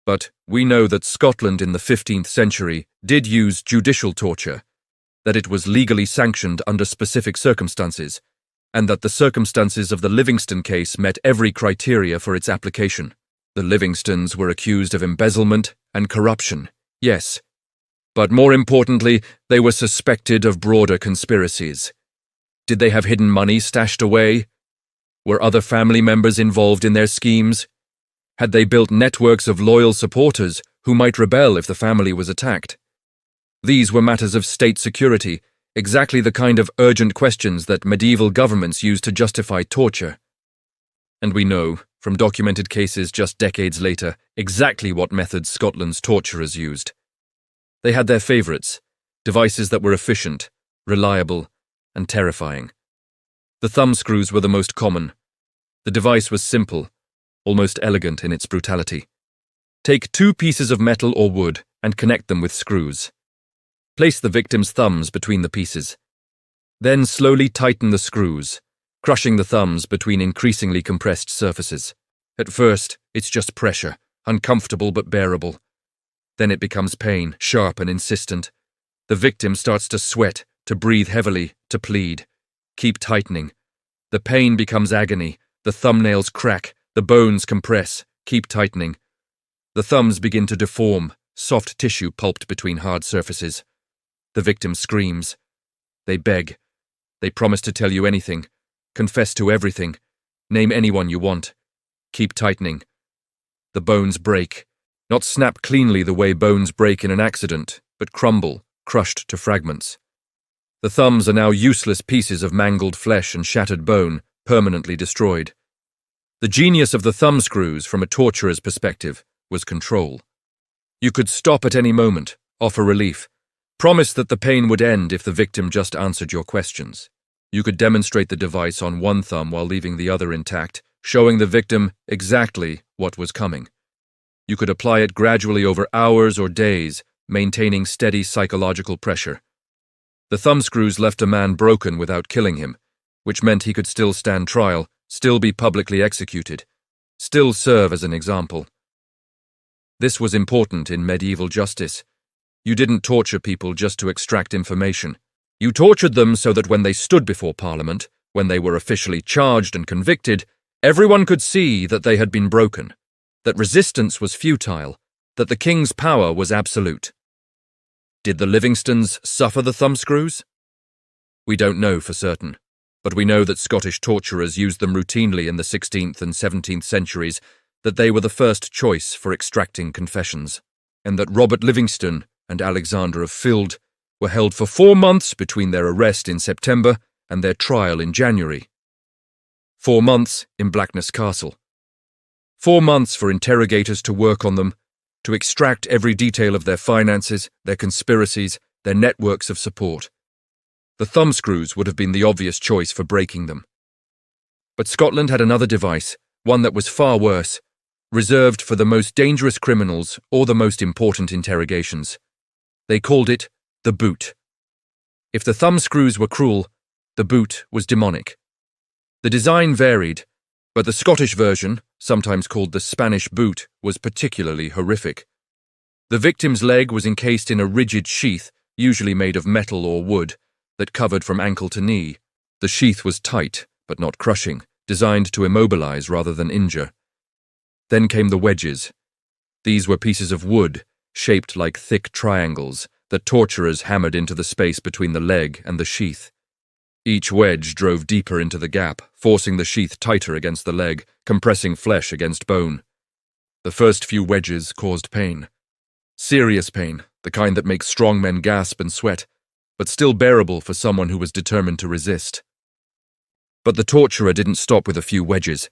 But we know that Scotland in the 15th century did use judicial torture, that it was legally sanctioned under specific circumstances, and that the circumstances of the Livingston case met every criteria for its application. The Livingstons were accused of embezzlement and corruption, yes, but more importantly, they were suspected of broader conspiracies. Did they have hidden money stashed away? Were other family members involved in their schemes? Had they built networks of loyal supporters who might rebel if the family was attacked? These were matters of state security, exactly the kind of urgent questions that medieval governments used to justify torture. And we know, from documented cases just decades later, exactly what methods Scotland's torturers used. They had their favourites, devices that were efficient, reliable, and terrifying. The thumbscrews were the most common. The device was simple, almost elegant in its brutality. Take 2 pieces of metal or wood and connect them with screws. Place the victim's thumbs between the pieces. Then slowly tighten the screws, crushing the thumbs between increasingly compressed surfaces. At first, it's just pressure, uncomfortable but bearable. Then it becomes pain, sharp and insistent. The victim starts to sweat, to breathe heavily, to plead. Keep tightening. The pain becomes agony, the thumbnails crack, The bones compress, keep tightening. The thumbs begin to deform, soft tissue pulped between hard surfaces. The victim screams. They beg. They promise to tell you anything, confess to everything, name anyone you want. Keep tightening. The bones break, not snap cleanly the way bones break in an accident, but crumble, crushed to fragments. The thumbs are now useless pieces of mangled flesh and shattered bone, permanently destroyed. The genius of the thumbscrews, from a torturer's perspective, was control. You could stop at any moment, offer relief, promise that the pain would end if the victim just answered your questions. You could demonstrate the device on one thumb while leaving the other intact, showing the victim exactly what was coming. You could apply it gradually over hours or days, maintaining steady psychological pressure. The thumbscrews left a man broken without killing him, which meant he could still stand trial, still be publicly executed, still serve as an example. This was important in medieval justice. You didn't torture people just to extract information. You tortured them so that when they stood before Parliament, when they were officially charged and convicted, everyone could see that they had been broken, that resistance was futile, that the king's power was absolute. Did the Livingstons suffer the thumbscrews? We don't know for certain, but we know that Scottish torturers used them routinely in the 16th and 17th centuries, that they were the first choice for extracting confessions, and that Robert Livingston and Alexander of Field were held for 4 months between their arrest in September and their trial in January. 4 months in Blackness Castle. 4 months for interrogators to work on them, to extract every detail of their finances, their conspiracies, their networks of support. The thumbscrews would have been the obvious choice for breaking them. But Scotland had another device, one that was far worse, reserved for the most dangerous criminals or the most important interrogations. They called it the boot. If the thumbscrews were cruel, the boot was demonic. The design varied, but the Scottish version, sometimes called the Spanish boot, was particularly horrific. The victim's leg was encased in a rigid sheath, usually made of metal or wood, that covered from ankle to knee. The sheath was tight, but not crushing, designed to immobilize rather than injure. Then came the wedges. These were pieces of wood, shaped like thick triangles, that torturers hammered into the space between the leg and the sheath. Each wedge drove deeper into the gap, forcing the sheath tighter against the leg, compressing flesh against bone. The first few wedges caused pain. Serious pain, the kind that makes strong men gasp and sweat, but still bearable for someone who was determined to resist. But the torturer didn't stop with a few wedges.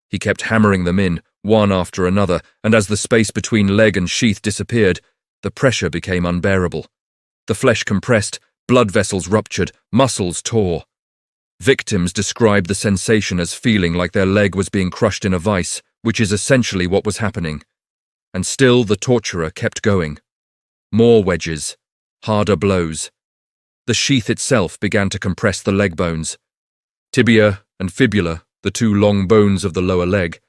He kept hammering them in, one after another, and as the space between leg and sheath disappeared, the pressure became unbearable. The flesh compressed, blood vessels ruptured, muscles tore. Victims described the sensation as feeling like their leg was being crushed in a vice, which is essentially what was happening. And still the torturer kept going. More wedges, harder blows. The sheath itself began to compress the leg bones. Tibia and fibula, the two long bones of the lower leg,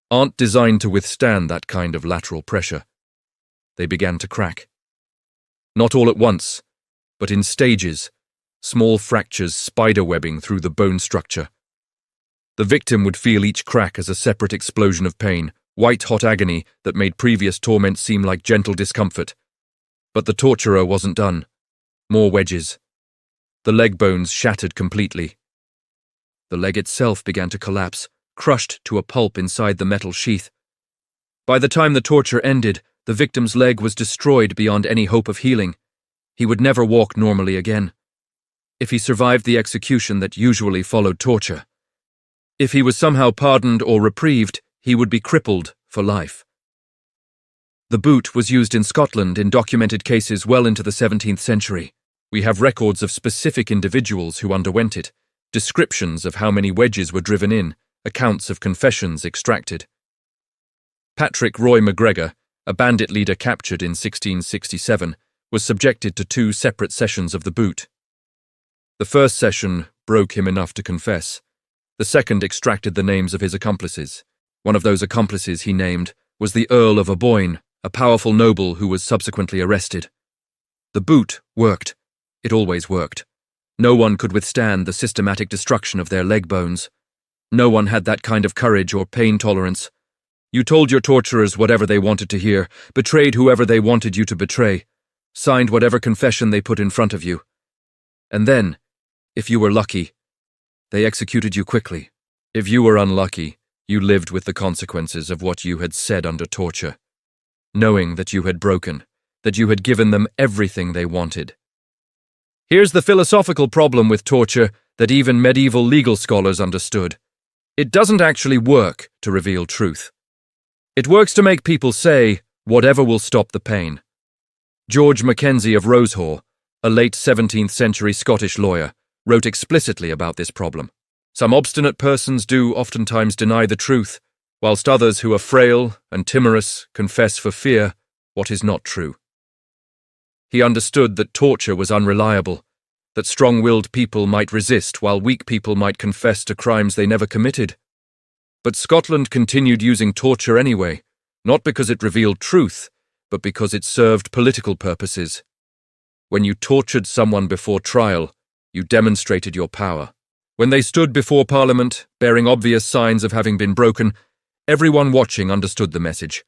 aren't designed to withstand that kind of lateral pressure. They began to crack. Not all at once, but in stages, small fractures spiderwebbing through the bone structure. The victim would feel each crack as a separate explosion of pain, white-hot agony that made previous torment seem like gentle discomfort. But the torturer wasn't done. More wedges. The leg bones shattered completely. The leg itself began to collapse, crushed to a pulp inside the metal sheath. By the time the torture ended, the victim's leg was destroyed beyond any hope of healing. He would never walk normally again. If he survived the execution that usually followed torture, if he was somehow pardoned or reprieved, he would be crippled for life. The boot was used in Scotland in documented cases well into the 17th century. We have records of specific individuals who underwent it, descriptions of how many wedges were driven in, accounts of confessions extracted. Patrick Roy MacGregor, a bandit leader captured in 1667, was subjected to 2 separate sessions of the boot. The first session broke him enough to confess. The second extracted the names of his accomplices. One of those accomplices he named was the Earl of Aboyne, a powerful noble who was subsequently arrested. The boot worked. It always worked. No one could withstand the systematic destruction of their leg bones. No one had that kind of courage or pain tolerance. You told your torturers whatever they wanted to hear, betrayed whoever they wanted you to betray, signed whatever confession they put in front of you. And then, if you were lucky, they executed you quickly. If you were unlucky, you lived with the consequences of what you had said under torture, knowing that you had broken, that you had given them everything they wanted. Here's the philosophical problem with torture that even medieval legal scholars understood. It doesn't actually work to reveal truth. It works to make people say whatever will stop the pain. George Mackenzie of Rosehaw, a late 17th century Scottish lawyer, wrote explicitly about this problem. Some obstinate persons do oftentimes deny the truth, whilst others who are frail and timorous confess for fear what is not true. He understood that torture was unreliable, that strong-willed people might resist while weak people might confess to crimes they never committed. But Scotland continued using torture anyway, not because it revealed truth, but because it served political purposes. When you tortured someone before trial, you demonstrated your power. When they stood before Parliament, bearing obvious signs of having been broken, everyone watching understood the message.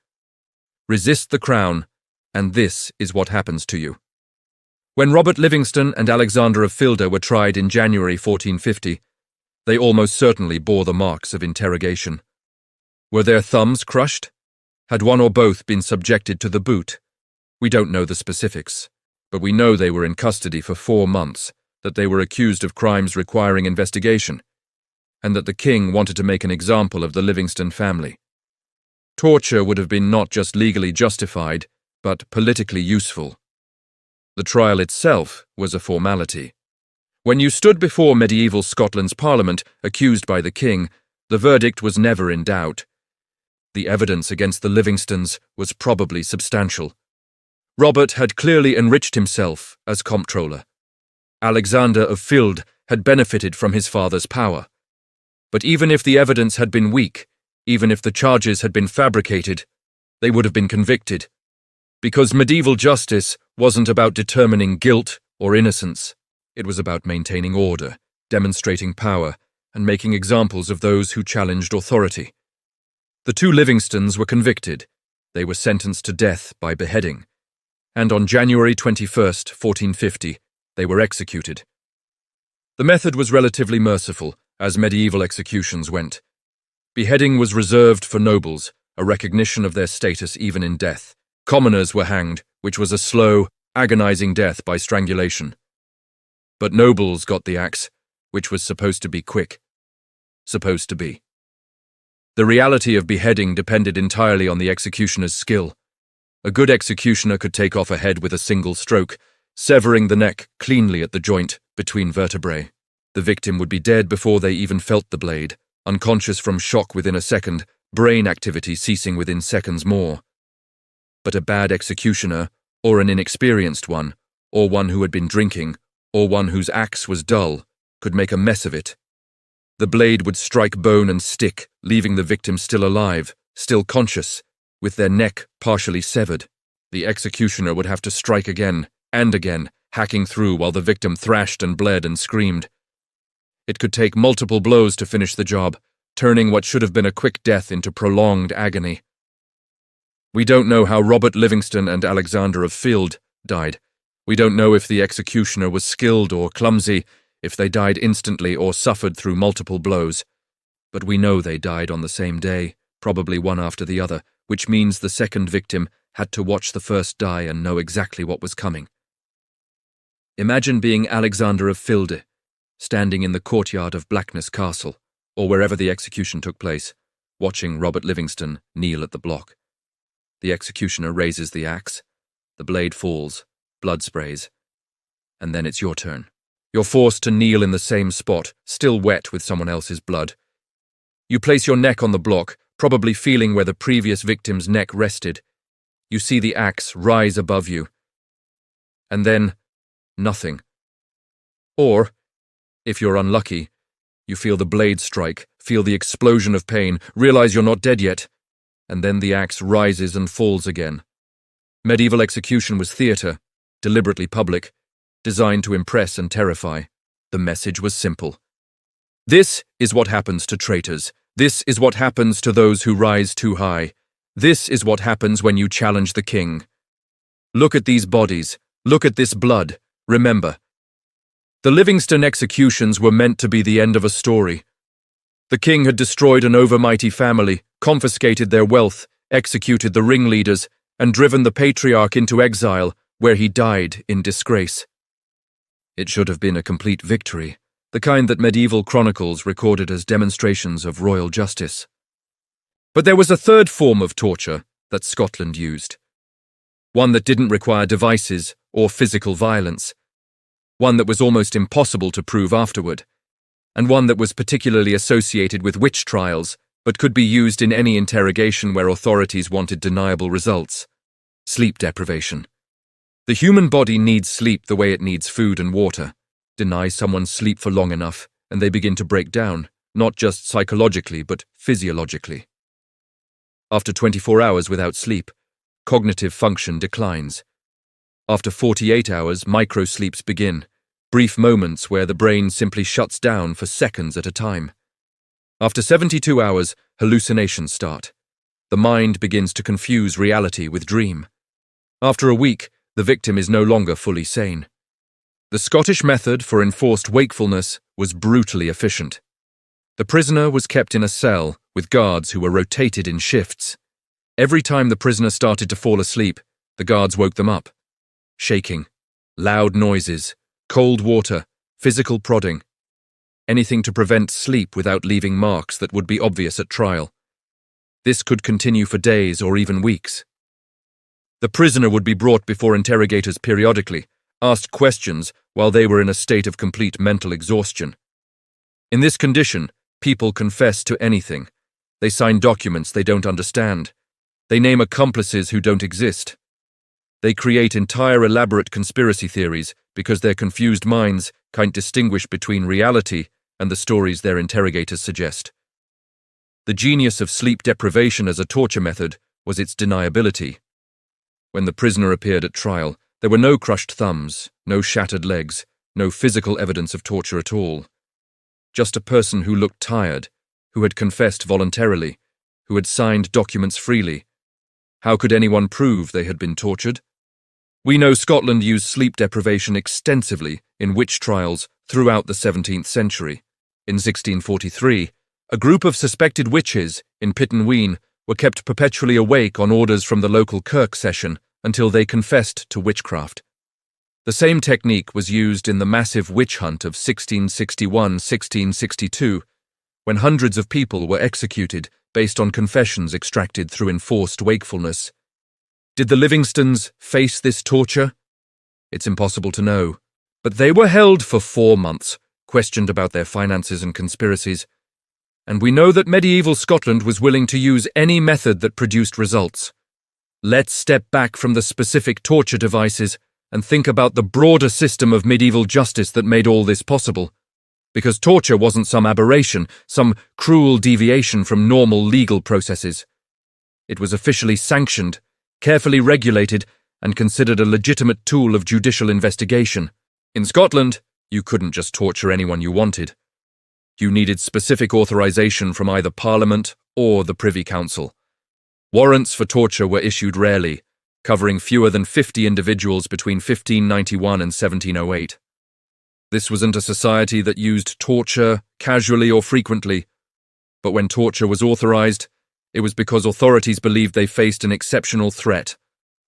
Resist the crown, and this is what happens to you. When Robert Livingston and Alexander of Filda were tried in January 1450, they almost certainly bore the marks of interrogation. Were their thumbs crushed? Had one or both been subjected to the boot? We don't know the specifics, but we know they were in custody for 4 months, that they were accused of crimes requiring investigation, and that the king wanted to make an example of the Livingston family. Torture would have been not just legally justified, but politically useful. The trial itself was a formality. When you stood before medieval Scotland's Parliament, accused by the king, the verdict was never in doubt. The evidence against the Livingstons was probably substantial. Robert had clearly enriched himself as comptroller. Alexander of Field had benefited from his father's power. But even if the evidence had been weak, even if the charges had been fabricated, they would have been convicted. Because medieval justice wasn't about determining guilt or innocence. It was about maintaining order, demonstrating power, and making examples of those who challenged authority. The 2 Livingstons were convicted. They were sentenced to death by beheading. And on January 21st, 1450, they were executed. The method was relatively merciful, as medieval executions went. Beheading was reserved for nobles, a recognition of their status even in death. Commoners were hanged, which was a slow, agonizing death by strangulation. But nobles got the axe, which was supposed to be quick. Supposed to be. The reality of beheading depended entirely on the executioner's skill. A good executioner could take off a head with a single stroke, severing the neck cleanly at the joint between vertebrae. The victim would be dead before they even felt the blade, unconscious from shock within a second, brain activity ceasing within seconds more. But a bad executioner, or an inexperienced one, or one who had been drinking, or one whose axe was dull, could make a mess of it. The blade would strike bone and stick, leaving the victim still alive, still conscious, with their neck partially severed. The executioner would have to strike again, and again, hacking through while the victim thrashed and bled and screamed. It could take multiple blows to finish the job, turning what should have been a quick death into prolonged agony. We don't know how Robert Livingston and Alexander of Field died. We don't know if the executioner was skilled or clumsy, if they died instantly or suffered through multiple blows. But we know they died on the same day, probably one after the other, which means the second victim had to watch the first die and know exactly what was coming. Imagine being Alexander of Filde, standing in the courtyard of Blackness Castle, or wherever the execution took place, watching Robert Livingston kneel at the block. The executioner raises the axe, the blade falls, blood sprays, and then it's your turn. You're forced to kneel in the same spot, still wet with someone else's blood. You place your neck on the block, probably feeling where the previous victim's neck rested. You see the axe rise above you. And then, nothing. Or, if you're unlucky, you feel the blade strike, feel the explosion of pain, realize you're not dead yet, and then the axe rises and falls again. Medieval execution was theatre, deliberately public, designed to impress and terrify. The message was simple. This is what happens to traitors. This is what happens to those who rise too high. This is what happens when you challenge the king. Look at these bodies. Look at this blood. Remember, the Livingston executions were meant to be the end of a story. The king had destroyed an overmighty family, confiscated their wealth, executed the ringleaders, and driven the patriarch into exile, where he died in disgrace. It should have been a complete victory, the kind that medieval chronicles recorded as demonstrations of royal justice. But there was a third form of torture that Scotland used. One that didn't require devices or physical violence. One that was almost impossible to prove afterward. And one that was particularly associated with witch trials, but could be used in any interrogation where authorities wanted deniable results. Sleep deprivation. The human body needs sleep the way it needs food and water. Deny someone sleep for long enough, and they begin to break down, not just psychologically, but physiologically. After 24 hours without sleep, cognitive function declines. After 48 hours, microsleeps begin, brief moments where the brain simply shuts down for seconds at a time. After 72 hours, hallucinations start. The mind begins to confuse reality with dream. After a week, the victim is no longer fully sane. The Scottish method for enforced wakefulness was brutally efficient. The prisoner was kept in a cell with guards who were rotated in shifts. Every time the prisoner started to fall asleep, the guards woke them up. Shaking, loud noises, cold water, physical prodding. Anything to prevent sleep without leaving marks that would be obvious at trial. This could continue for days or even weeks. The prisoner would be brought before interrogators periodically, asked questions while they were in a state of complete mental exhaustion. In this condition, people confess to anything. They sign documents they don't understand. They name accomplices who don't exist. They create entire elaborate conspiracy theories because their confused minds can't distinguish between reality and the stories their interrogators suggest. The genius of sleep deprivation as a torture method was its deniability. When the prisoner appeared at trial, there were no crushed thumbs, no shattered legs, no physical evidence of torture at all. Just a person who looked tired, who had confessed voluntarily, who had signed documents freely. How could anyone prove they had been tortured? We know Scotland used sleep deprivation extensively in witch trials throughout the 17th century. In 1643, a group of suspected witches in Pittenweem were kept perpetually awake on orders from the local kirk session until they confessed to witchcraft. The same technique was used in the massive witch hunt of 1661-1662, when hundreds of people were executed based on confessions extracted through enforced wakefulness. Did the Livingstons face this torture? It's impossible to know, but they were held for 4 months, questioned about their finances and conspiracies, and we know that medieval Scotland was willing to use any method that produced results. Let's step back from the specific torture devices and think about the broader system of medieval justice that made all this possible. Because torture wasn't some aberration, some cruel deviation from normal legal processes. It was officially sanctioned, carefully regulated, and considered a legitimate tool of judicial investigation. In Scotland, you couldn't just torture anyone you wanted. You needed specific authorization from either Parliament or the Privy Council. Warrants for torture were issued rarely, covering fewer than 50 individuals between 1591 and 1708. This wasn't a society that used torture casually or frequently, but when torture was authorized, it was because authorities believed they faced an exceptional threat,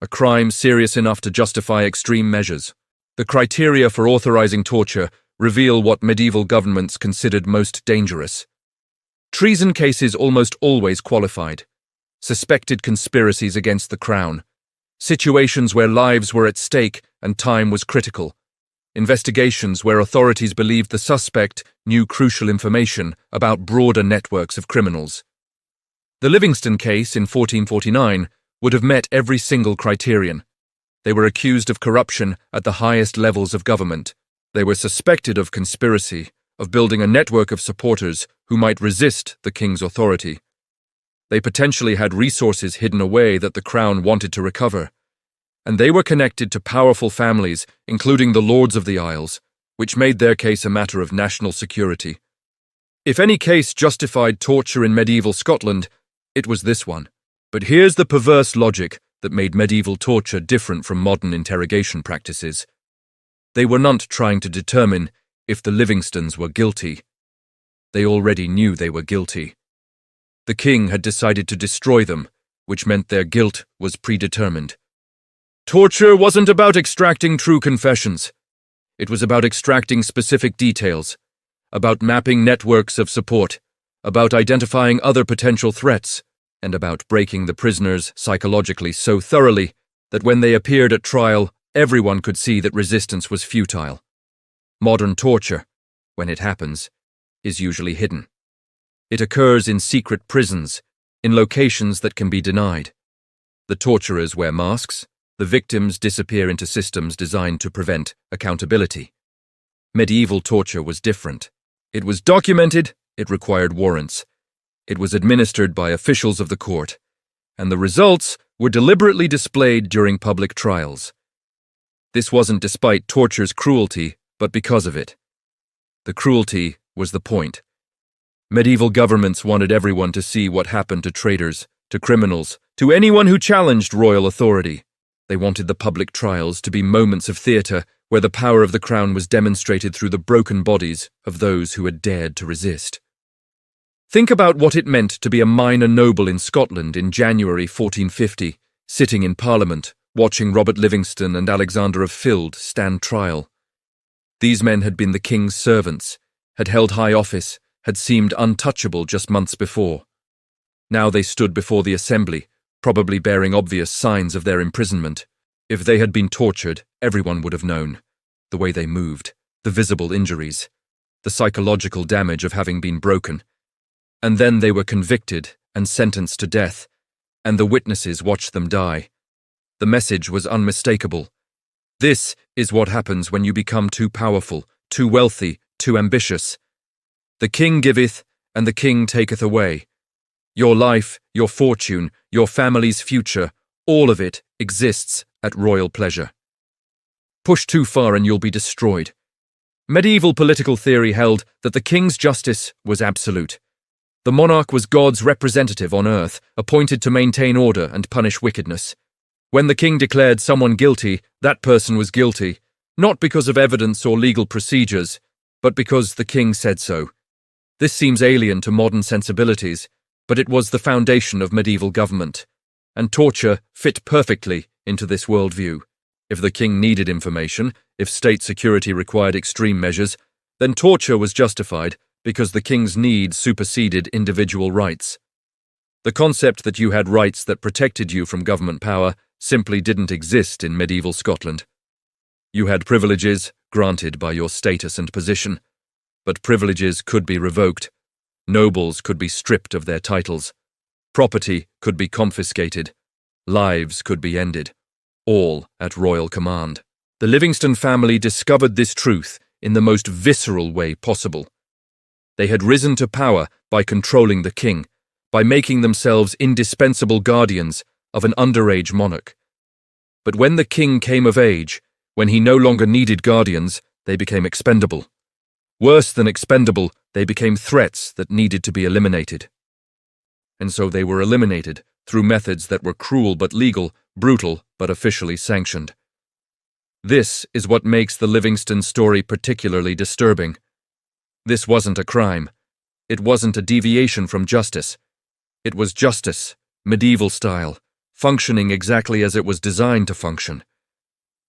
a crime serious enough to justify extreme measures. The criteria for authorizing torture reveal what medieval governments considered most dangerous. Treason cases almost always qualified. Suspected conspiracies against the crown. Situations where lives were at stake and time was critical. Investigations where authorities believed the suspect knew crucial information about broader networks of criminals. The Livingston case in 1449 would have met every single criterion. They were accused of corruption at the highest levels of government. They were suspected of conspiracy, of building a network of supporters who might resist the king's authority. They potentially had resources hidden away that the crown wanted to recover. And they were connected to powerful families, including the Lords of the Isles, which made their case a matter of national security. If any case justified torture in medieval Scotland, it was this one. But here's the perverse logic that made medieval torture different from modern interrogation practices. They were not trying to determine if the Livingstons were guilty. They already knew they were guilty. The king had decided to destroy them, which meant their guilt was predetermined. Torture wasn't about extracting true confessions. It was about extracting specific details, about mapping networks of support, about identifying other potential threats, and about breaking the prisoners psychologically so thoroughly that when they appeared at trial, everyone could see that resistance was futile. Modern torture, when it happens, is usually hidden. It occurs in secret prisons, in locations that can be denied. The torturers wear masks, the victims disappear into systems designed to prevent accountability. Medieval torture was different. It was documented, it required warrants. It was administered by officials of the court, and the results were deliberately displayed during public trials. This wasn't despite torture's cruelty, but because of it. The cruelty was the point. Medieval governments wanted everyone to see what happened to traitors, to criminals, to anyone who challenged royal authority. They wanted the public trials to be moments of theatre where the power of the crown was demonstrated through the broken bodies of those who had dared to resist. Think about what it meant to be a minor noble in Scotland in January 1450, sitting in Parliament, watching Robert Livingston and Alexander of Field stand trial. These men had been the king's servants, had held high office, had seemed untouchable just months before. Now they stood before the assembly, probably bearing obvious signs of their imprisonment. If they had been tortured, everyone would have known. The way they moved, the visible injuries, the psychological damage of having been broken. And then they were convicted and sentenced to death, and the witnesses watched them die. The message was unmistakable. This is what happens when you become too powerful, too wealthy, too ambitious. The king giveth, and the king taketh away. Your life, your fortune, your family's future, all of it exists at royal pleasure. Push too far and you'll be destroyed. Medieval political theory held that the king's justice was absolute. The monarch was God's representative on earth, appointed to maintain order and punish wickedness. When the king declared someone guilty, that person was guilty, not because of evidence or legal procedures, but because the king said so. This seems alien to modern sensibilities, but it was the foundation of medieval government, and torture fit perfectly into this worldview. If the king needed information, if state security required extreme measures, then torture was justified because the king's need superseded individual rights. The concept that you had rights that protected you from government power simply didn't exist in medieval Scotland. You had privileges granted by your status and position, but privileges could be revoked. Nobles could be stripped of their titles. Property could be confiscated. Lives could be ended. All at royal command. The Livingston family discovered this truth in the most visceral way possible. They had risen to power by controlling the king, by making themselves indispensable guardians of an underage monarch. But when the king came of age, when he no longer needed guardians, they became expendable. Worse than expendable, they became threats that needed to be eliminated. And so they were eliminated through methods that were cruel but legal, brutal but officially sanctioned. This is what makes the Livingston story particularly disturbing. This wasn't a crime. It wasn't a deviation from justice. It was justice, medieval style, functioning exactly as it was designed to function.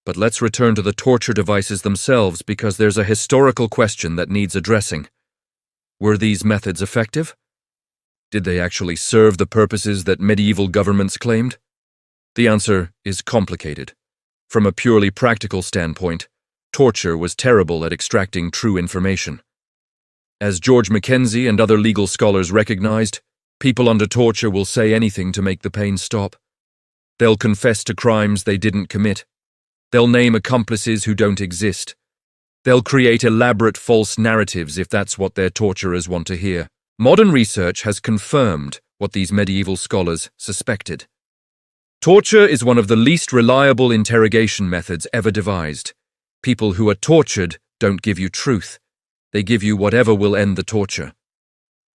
But let's return to the torture devices themselves because there's a historical question that needs addressing. Were these methods effective? Did they actually serve the purposes that medieval governments claimed? The answer is complicated. From a purely practical standpoint, torture was terrible at extracting true information. As George Mackenzie and other legal scholars recognized, people under torture will say anything to make the pain stop. They'll confess to crimes they didn't commit. They'll name accomplices who don't exist. They'll create elaborate false narratives if that's what their torturers want to hear. Modern research has confirmed what these medieval scholars suspected. Torture is one of the least reliable interrogation methods ever devised. People who are tortured don't give you truth. They give you whatever will end the torture.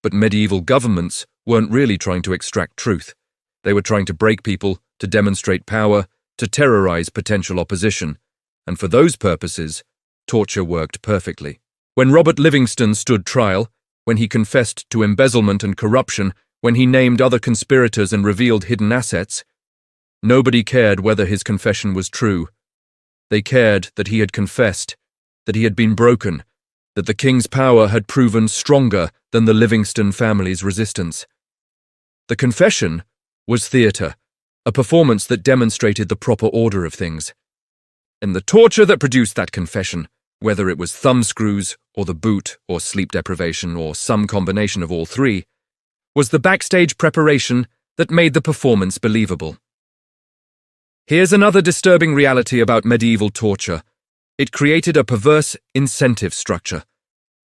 But medieval governments weren't really trying to extract truth. They were trying to break people, to demonstrate power, to terrorize potential opposition. And for those purposes, torture worked perfectly. When Robert Livingston stood trial, when he confessed to embezzlement and corruption, when he named other conspirators and revealed hidden assets, nobody cared whether his confession was true. They cared that he had confessed, that he had been broken, that the king's power had proven stronger than the Livingston family's resistance. The confession was theatre, a performance that demonstrated the proper order of things. And the torture that produced that confession, whether it was thumbscrews or the boot or sleep deprivation or some combination of all three, was the backstage preparation that made the performance believable. Here's another disturbing reality about medieval torture. It created a perverse incentive structure.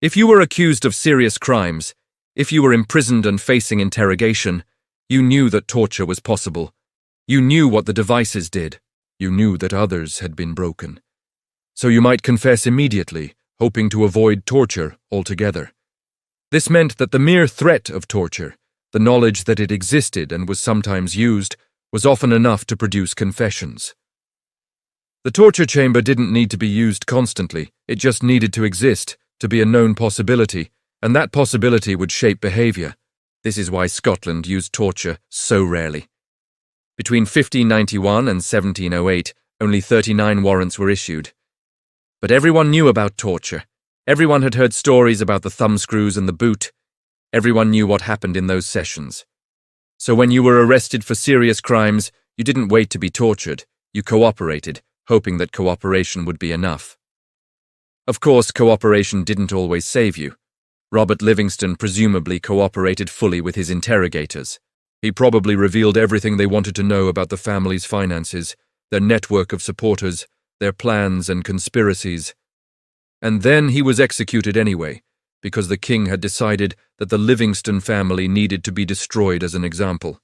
If you were accused of serious crimes, if you were imprisoned and facing interrogation, you knew that torture was possible. You knew what the devices did. You knew that others had been broken. So you might confess immediately, hoping to avoid torture altogether. This meant that the mere threat of torture, the knowledge that it existed and was sometimes used, was often enough to produce confessions. The torture chamber didn't need to be used constantly, it just needed to exist, to be a known possibility, and that possibility would shape behaviour. This is why Scotland used torture so rarely. Between 1591 and 1708, only 39 warrants were issued. But everyone knew about torture. Everyone had heard stories about the thumbscrews and the boot. Everyone knew what happened in those sessions. So when you were arrested for serious crimes, you didn't wait to be tortured. You cooperated, hoping that cooperation would be enough. Of course, cooperation didn't always save you. Robert Livingston presumably cooperated fully with his interrogators. He probably revealed everything they wanted to know about the family's finances, their network of supporters, their plans and conspiracies. And then he was executed anyway, because the king had decided that the Livingston family needed to be destroyed as an example.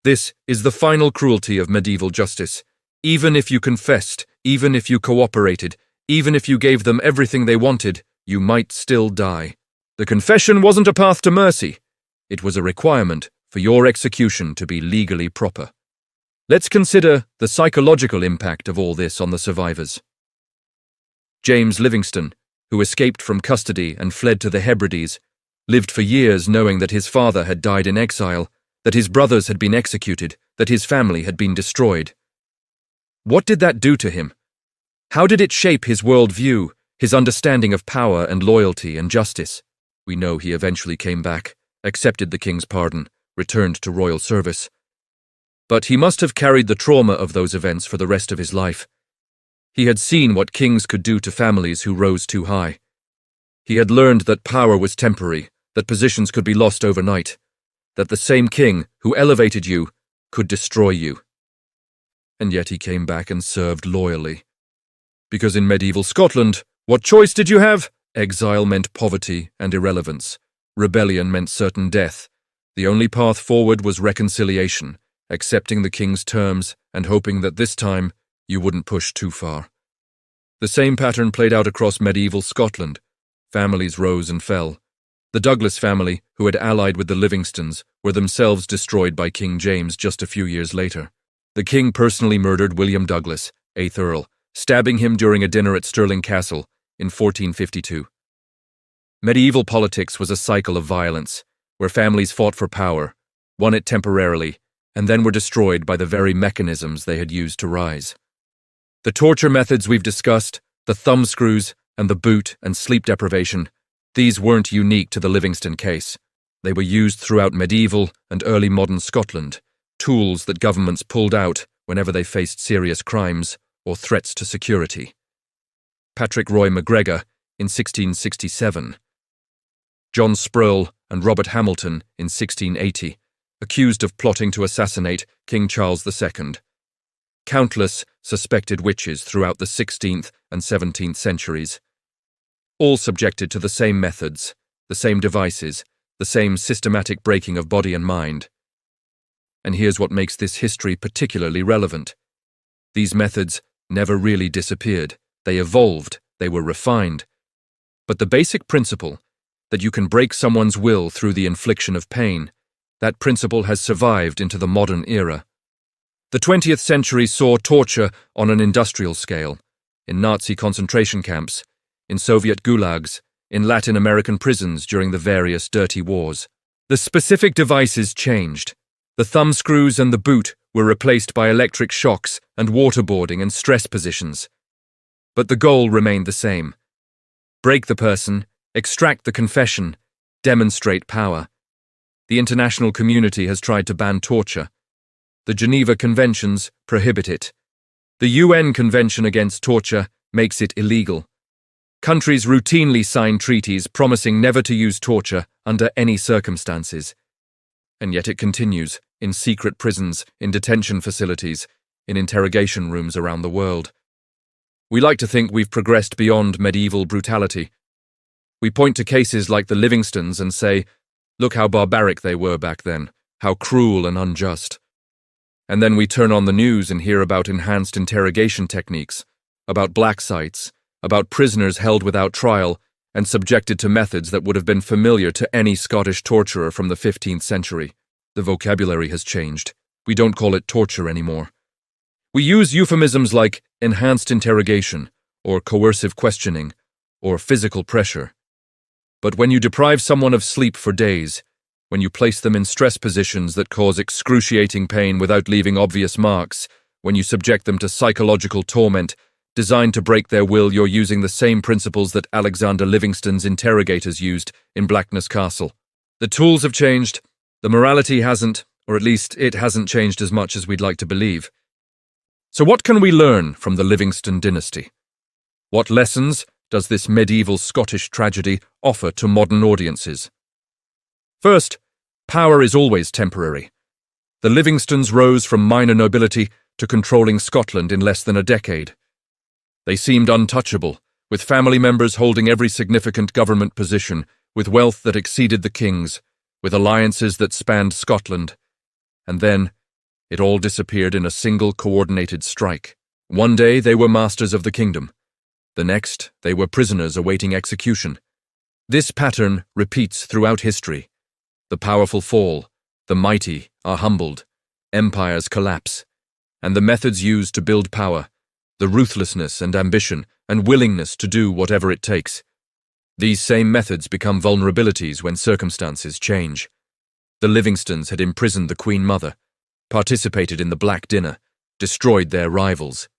This is the final cruelty of medieval justice. Even if you confessed, even if you cooperated, even if you gave them everything they wanted, you might still die. The confession wasn't a path to mercy. It was a requirement for your execution to be legally proper. Let's consider the psychological impact of all this on the survivors. James Livingston, who escaped from custody and fled to the Hebrides, lived for years knowing that his father had died in exile, that his brothers had been executed, that his family had been destroyed. What did that do to him? How did it shape his worldview, his understanding of power and loyalty and justice? We know he eventually came back, accepted the king's pardon, returned to royal service. But he must have carried the trauma of those events for the rest of his life. He had seen what kings could do to families who rose too high. He had learned that power was temporary, that positions could be lost overnight, that the same king who elevated you could destroy you. And yet he came back and served loyally. Because in medieval Scotland, what choice did you have? Exile meant poverty and irrelevance. Rebellion meant certain death. The only path forward was reconciliation, accepting the king's terms and hoping that this time you wouldn't push too far. The same pattern played out across medieval Scotland. Families rose and fell. The Douglas family, who had allied with the Livingstons, were themselves destroyed by King James just a few years later. The king personally murdered William Douglas, 8th Earl, stabbing him during a dinner at Stirling Castle in 1452. Medieval politics was a cycle of violence, where families fought for power, won it temporarily, and then were destroyed by the very mechanisms they had used to rise. The torture methods we've discussed, the thumbscrews and the boot and sleep deprivation, these weren't unique to the Livingston case. They were used throughout medieval and early modern Scotland, tools that governments pulled out whenever they faced serious crimes or threats to security. Patrick Roy MacGregor in 1667, John Sproul and Robert Hamilton in 1680, accused of plotting to assassinate King Charles II. Countless suspected witches throughout the 16th and 17th centuries, all subjected to the same methods, the same devices, the same systematic breaking of body and mind. And here's what makes this history particularly relevant. These methods never really disappeared. They evolved, they were refined. But the basic principle, that you can break someone's will through the infliction of pain. That principle has survived into the modern era. The 20th century saw torture on an industrial scale, in Nazi concentration camps, in Soviet gulags, in Latin American prisons during the various dirty wars. The specific devices changed. The thumbscrews and the boot were replaced by electric shocks and waterboarding and stress positions. But the goal remained the same. Break the person, extract the confession, demonstrate power. The international community has tried to ban torture. The Geneva Conventions prohibit it. The UN Convention Against Torture makes it illegal. Countries routinely sign treaties promising never to use torture under any circumstances. And yet it continues, in secret prisons, in detention facilities, in interrogation rooms around the world. We like to think we've progressed beyond medieval brutality. We point to cases like the Livingstons and say, look how barbaric they were back then, how cruel and unjust. And then we turn on the news and hear about enhanced interrogation techniques, about black sites, about prisoners held without trial and subjected to methods that would have been familiar to any Scottish torturer from the 15th century. The vocabulary has changed. We don't call it torture anymore. We use euphemisms like enhanced interrogation, or coercive questioning, or physical pressure. But when you deprive someone of sleep for days, when you place them in stress positions that cause excruciating pain without leaving obvious marks, when you subject them to psychological torment designed to break their will, you're using the same principles that Alexander Livingston's interrogators used in Blackness Castle. The tools have changed, the morality hasn't, or at least it hasn't changed as much as we'd like to believe. So what can we learn from the Livingston dynasty? What lessons does this medieval Scottish tragedy offer to modern audiences? First, power is always temporary. The Livingstons rose from minor nobility to controlling Scotland in less than a decade. They seemed untouchable, with family members holding every significant government position, with wealth that exceeded the king's, with alliances that spanned Scotland. And then, it all disappeared in a single coordinated strike. One day they were masters of the kingdom. The next, they were prisoners awaiting execution. This pattern repeats throughout history. The powerful fall, the mighty are humbled, empires collapse, and the methods used to build power, the ruthlessness and ambition and willingness to do whatever it takes. These same methods become vulnerabilities when circumstances change. The Livingstons had imprisoned the Queen Mother, participated in the Black Dinner, destroyed their rivals.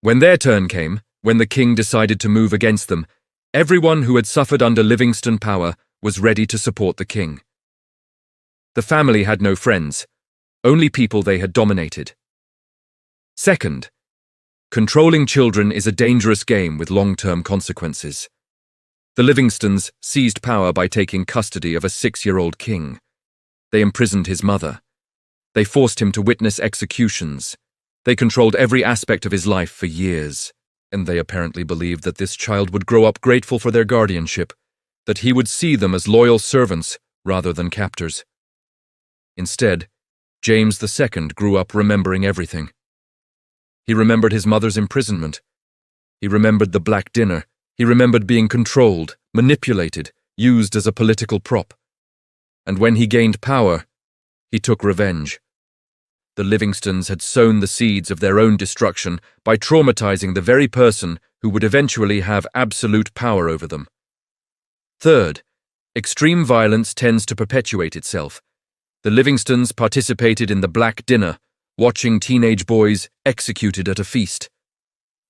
When their turn came, when the king decided to move against them, everyone who had suffered under Livingston power was ready to support the king. The family had no friends, only people they had dominated. Second, controlling children is a dangerous game with long-term consequences. The Livingstons seized power by taking custody of a 6-year-old king. They imprisoned his mother. They forced him to witness executions. They controlled every aspect of his life for years, and they apparently believed that this child would grow up grateful for their guardianship, that he would see them as loyal servants rather than captors. Instead, James II grew up remembering everything. He remembered his mother's imprisonment. He remembered the Black Dinner. He remembered being controlled, manipulated, used as a political prop. And when he gained power, he took revenge. The Livingstons had sown the seeds of their own destruction by traumatizing the very person who would eventually have absolute power over them. Third, extreme violence tends to perpetuate itself. The Livingstons participated in the Black Dinner, watching teenage boys executed at a feast.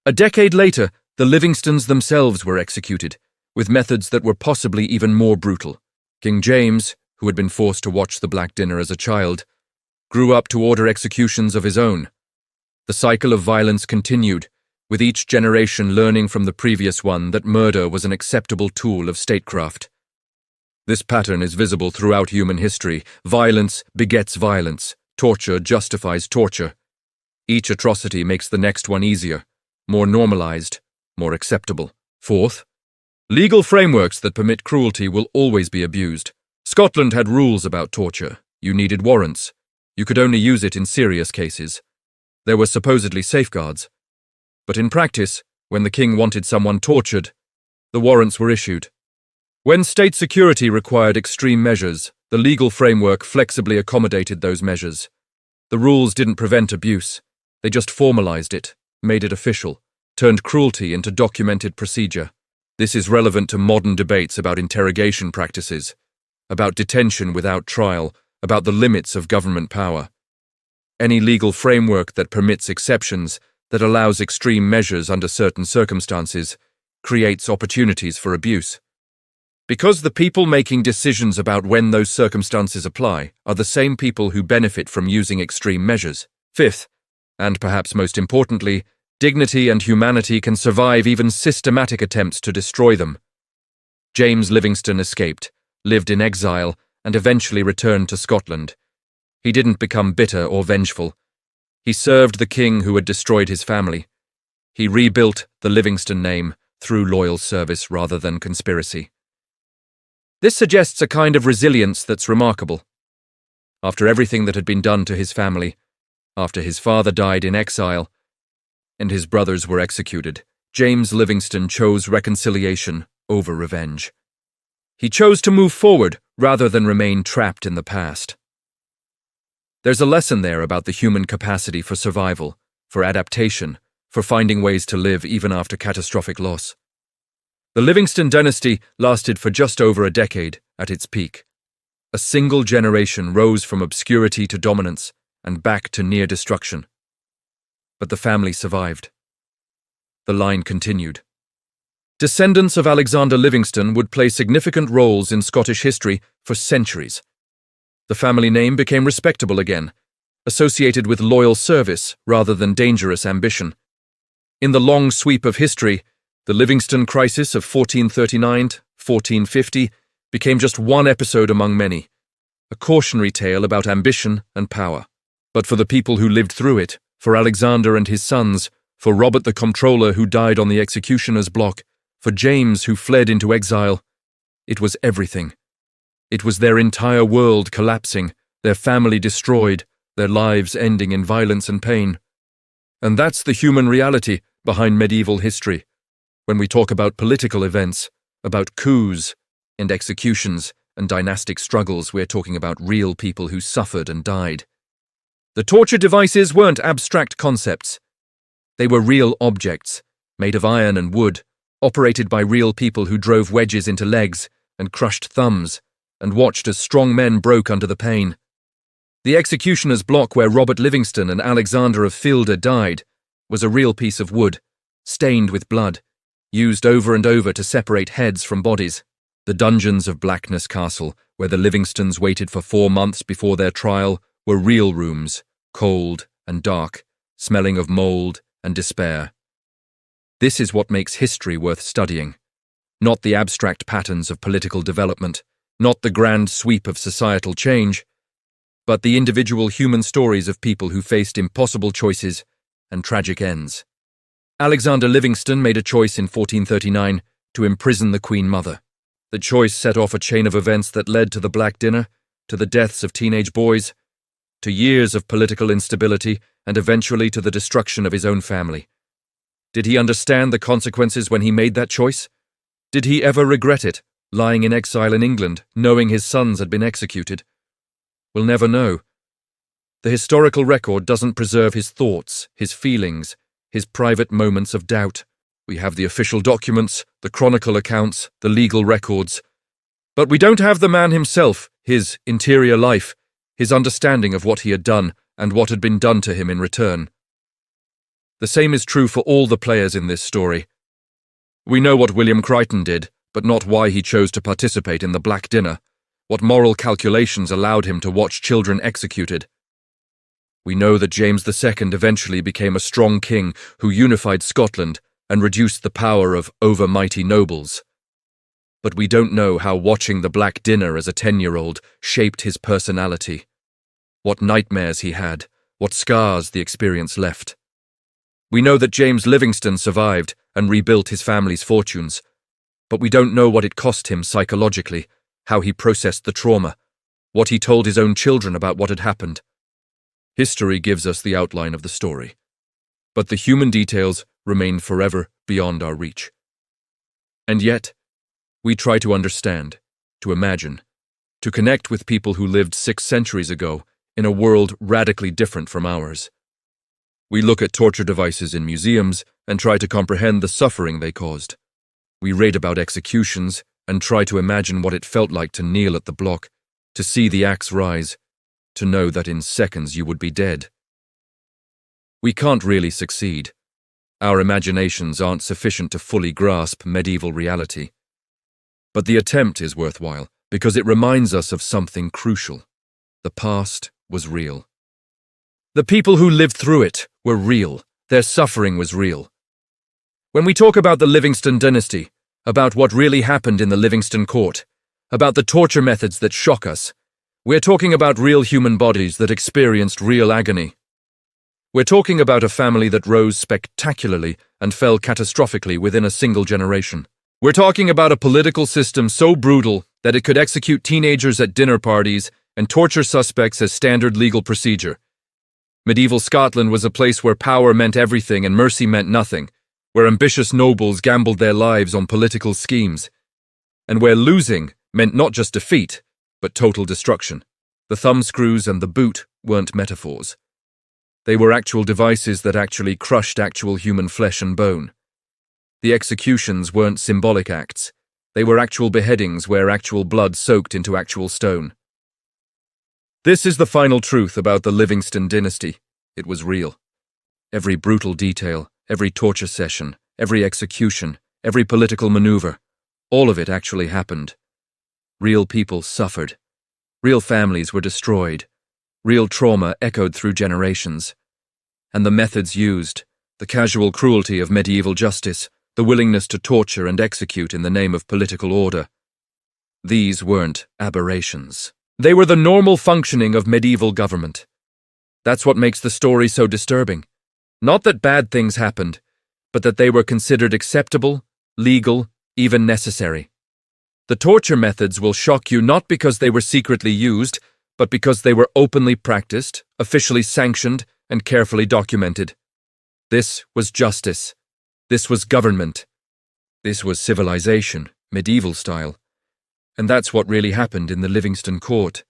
A decade later, the Livingstons themselves were executed, with methods that were possibly even more brutal. King James, who had been forced to watch the Black Dinner as a child, grew up to order executions of his own. The cycle of violence continued, with each generation learning from the previous one that murder was an acceptable tool of statecraft. This pattern is visible throughout human history. Violence begets violence. Torture justifies torture. Each atrocity makes the next one easier, more normalized, more acceptable. Fourth, legal frameworks that permit cruelty will always be abused. Scotland had rules about torture. You needed warrants. You could only use it in serious cases. There were supposedly safeguards. But in practice, when the king wanted someone tortured, the warrants were issued. When state security required extreme measures, the legal framework flexibly accommodated those measures. The rules didn't prevent abuse. They just formalized it, made it official, turned cruelty into documented procedure. This is relevant to modern debates about interrogation practices, about detention without trial, about the limits of government power. Any legal framework that permits exceptions, that allows extreme measures under certain circumstances, creates opportunities for abuse. Because the people making decisions about when those circumstances apply are the same people who benefit from using extreme measures. Fifth, and perhaps most importantly, dignity and humanity can survive even systematic attempts to destroy them. James Livingston escaped, lived in exile, and eventually returned to Scotland. He didn't become bitter or vengeful. He served the king who had destroyed his family. He rebuilt the Livingston name through loyal service rather than conspiracy. This suggests a kind of resilience that's remarkable. After everything that had been done to his family, after his father died in exile, and his brothers were executed, James Livingston chose reconciliation over revenge. He chose to move forward rather than remain trapped in the past. There's a lesson there about the human capacity for survival, for adaptation, for finding ways to live even after catastrophic loss. The Livingston Dynasty lasted for just over a decade at its peak. A single generation rose from obscurity to dominance and back to near destruction. But the family survived. The line continued. Descendants of Alexander Livingston would play significant roles in Scottish history for centuries. The family name became respectable again, associated with loyal service rather than dangerous ambition. In the long sweep of history, the Livingston crisis of 1439 to 1450 became just one episode among many, a cautionary tale about ambition and power. But for the people who lived through it, for Alexander and his sons, for Robert the Comptroller who died on the executioner's block, for James who fled into exile, it was everything. It was their entire world collapsing, their family destroyed, their lives ending in violence and pain. And that's the human reality behind medieval history. When we talk about political events, about coups and executions and dynastic struggles, we're talking about real people who suffered and died. The torture devices weren't abstract concepts. They were real objects, made of iron and wood, operated by real people who drove wedges into legs and crushed thumbs, and watched as strong men broke under the pain. The executioner's block where Robert Livingston and Alexander of Filda died was a real piece of wood, stained with blood, used over and over to separate heads from bodies. The dungeons of Blackness Castle, where the Livingstons waited for 4 months before their trial, were real rooms, cold and dark, smelling of mould and despair. This is what makes history worth studying. Not the abstract patterns of political development, not the grand sweep of societal change, but the individual human stories of people who faced impossible choices and tragic ends. Alexander Livingston made a choice in 1439 to imprison the Queen Mother. The choice set off a chain of events that led to the Black Dinner, to the deaths of teenage boys, to years of political instability, and eventually to the destruction of his own family. Did he understand the consequences when he made that choice? Did he ever regret it, lying in exile in England, knowing his sons had been executed? We'll never know. The historical record doesn't preserve his thoughts, his feelings, his private moments of doubt. We have the official documents, the chronicle accounts, the legal records. But we don't have the man himself, his interior life, his understanding of what he had done and what had been done to him in return. The same is true for all the players in this story. We know what William Crichton did, but not why he chose to participate in the Black Dinner, what moral calculations allowed him to watch children executed. We know that James II eventually became a strong king who unified Scotland and reduced the power of over-mighty nobles. But we don't know how watching the Black Dinner as a 10-year-old shaped his personality, what nightmares he had, what scars the experience left. We know that James Livingston survived and rebuilt his family's fortunes, but we don't know what it cost him psychologically, how he processed the trauma, what he told his own children about what had happened. History gives us the outline of the story, but the human details remain forever beyond our reach. And yet, We try to understand, to imagine, to connect with people who lived 6 centuries ago in a world radically different from ours. We look at torture devices in museums and try to comprehend the suffering they caused. We read about executions and try to imagine what it felt like to kneel at the block, to see the axe rise, to know that in seconds you would be dead. We can't really succeed. Our imaginations aren't sufficient to fully grasp medieval reality. But the attempt is worthwhile because it reminds us of something crucial. The past was real. The people who lived through it were real. Their suffering was real. When we talk about the Livingston Dynasty, about what really happened in the Livingston Court, about the torture methods that shock us, we're talking about real human bodies that experienced real agony. We're talking about a family that rose spectacularly and fell catastrophically within a single generation. We're talking about a political system so brutal that it could execute teenagers at dinner parties and torture suspects as standard legal procedure. Medieval Scotland was a place where power meant everything and mercy meant nothing, where ambitious nobles gambled their lives on political schemes, and where losing meant not just defeat, but total destruction. The thumbscrews and the boot weren't metaphors. They were actual devices that actually crushed actual human flesh and bone. The executions weren't symbolic acts. They were actual beheadings where actual blood soaked into actual stone. This is the final truth about the Livingston dynasty. It was real. Every brutal detail, every torture session, every execution, every political maneuver, all of it actually happened. Real people suffered. Real families were destroyed. Real trauma echoed through generations. And the methods used, the casual cruelty of medieval justice, the willingness to torture and execute in the name of political order, these weren't aberrations. They were the normal functioning of medieval government. That's what makes the story so disturbing. Not that bad things happened, but that they were considered acceptable, legal, even necessary. The torture methods will shock you not because they were secretly used, but because they were openly practiced, officially sanctioned, and carefully documented. This was justice. This was government. This was civilization, medieval style. And that's what really happened in the Livingston Court.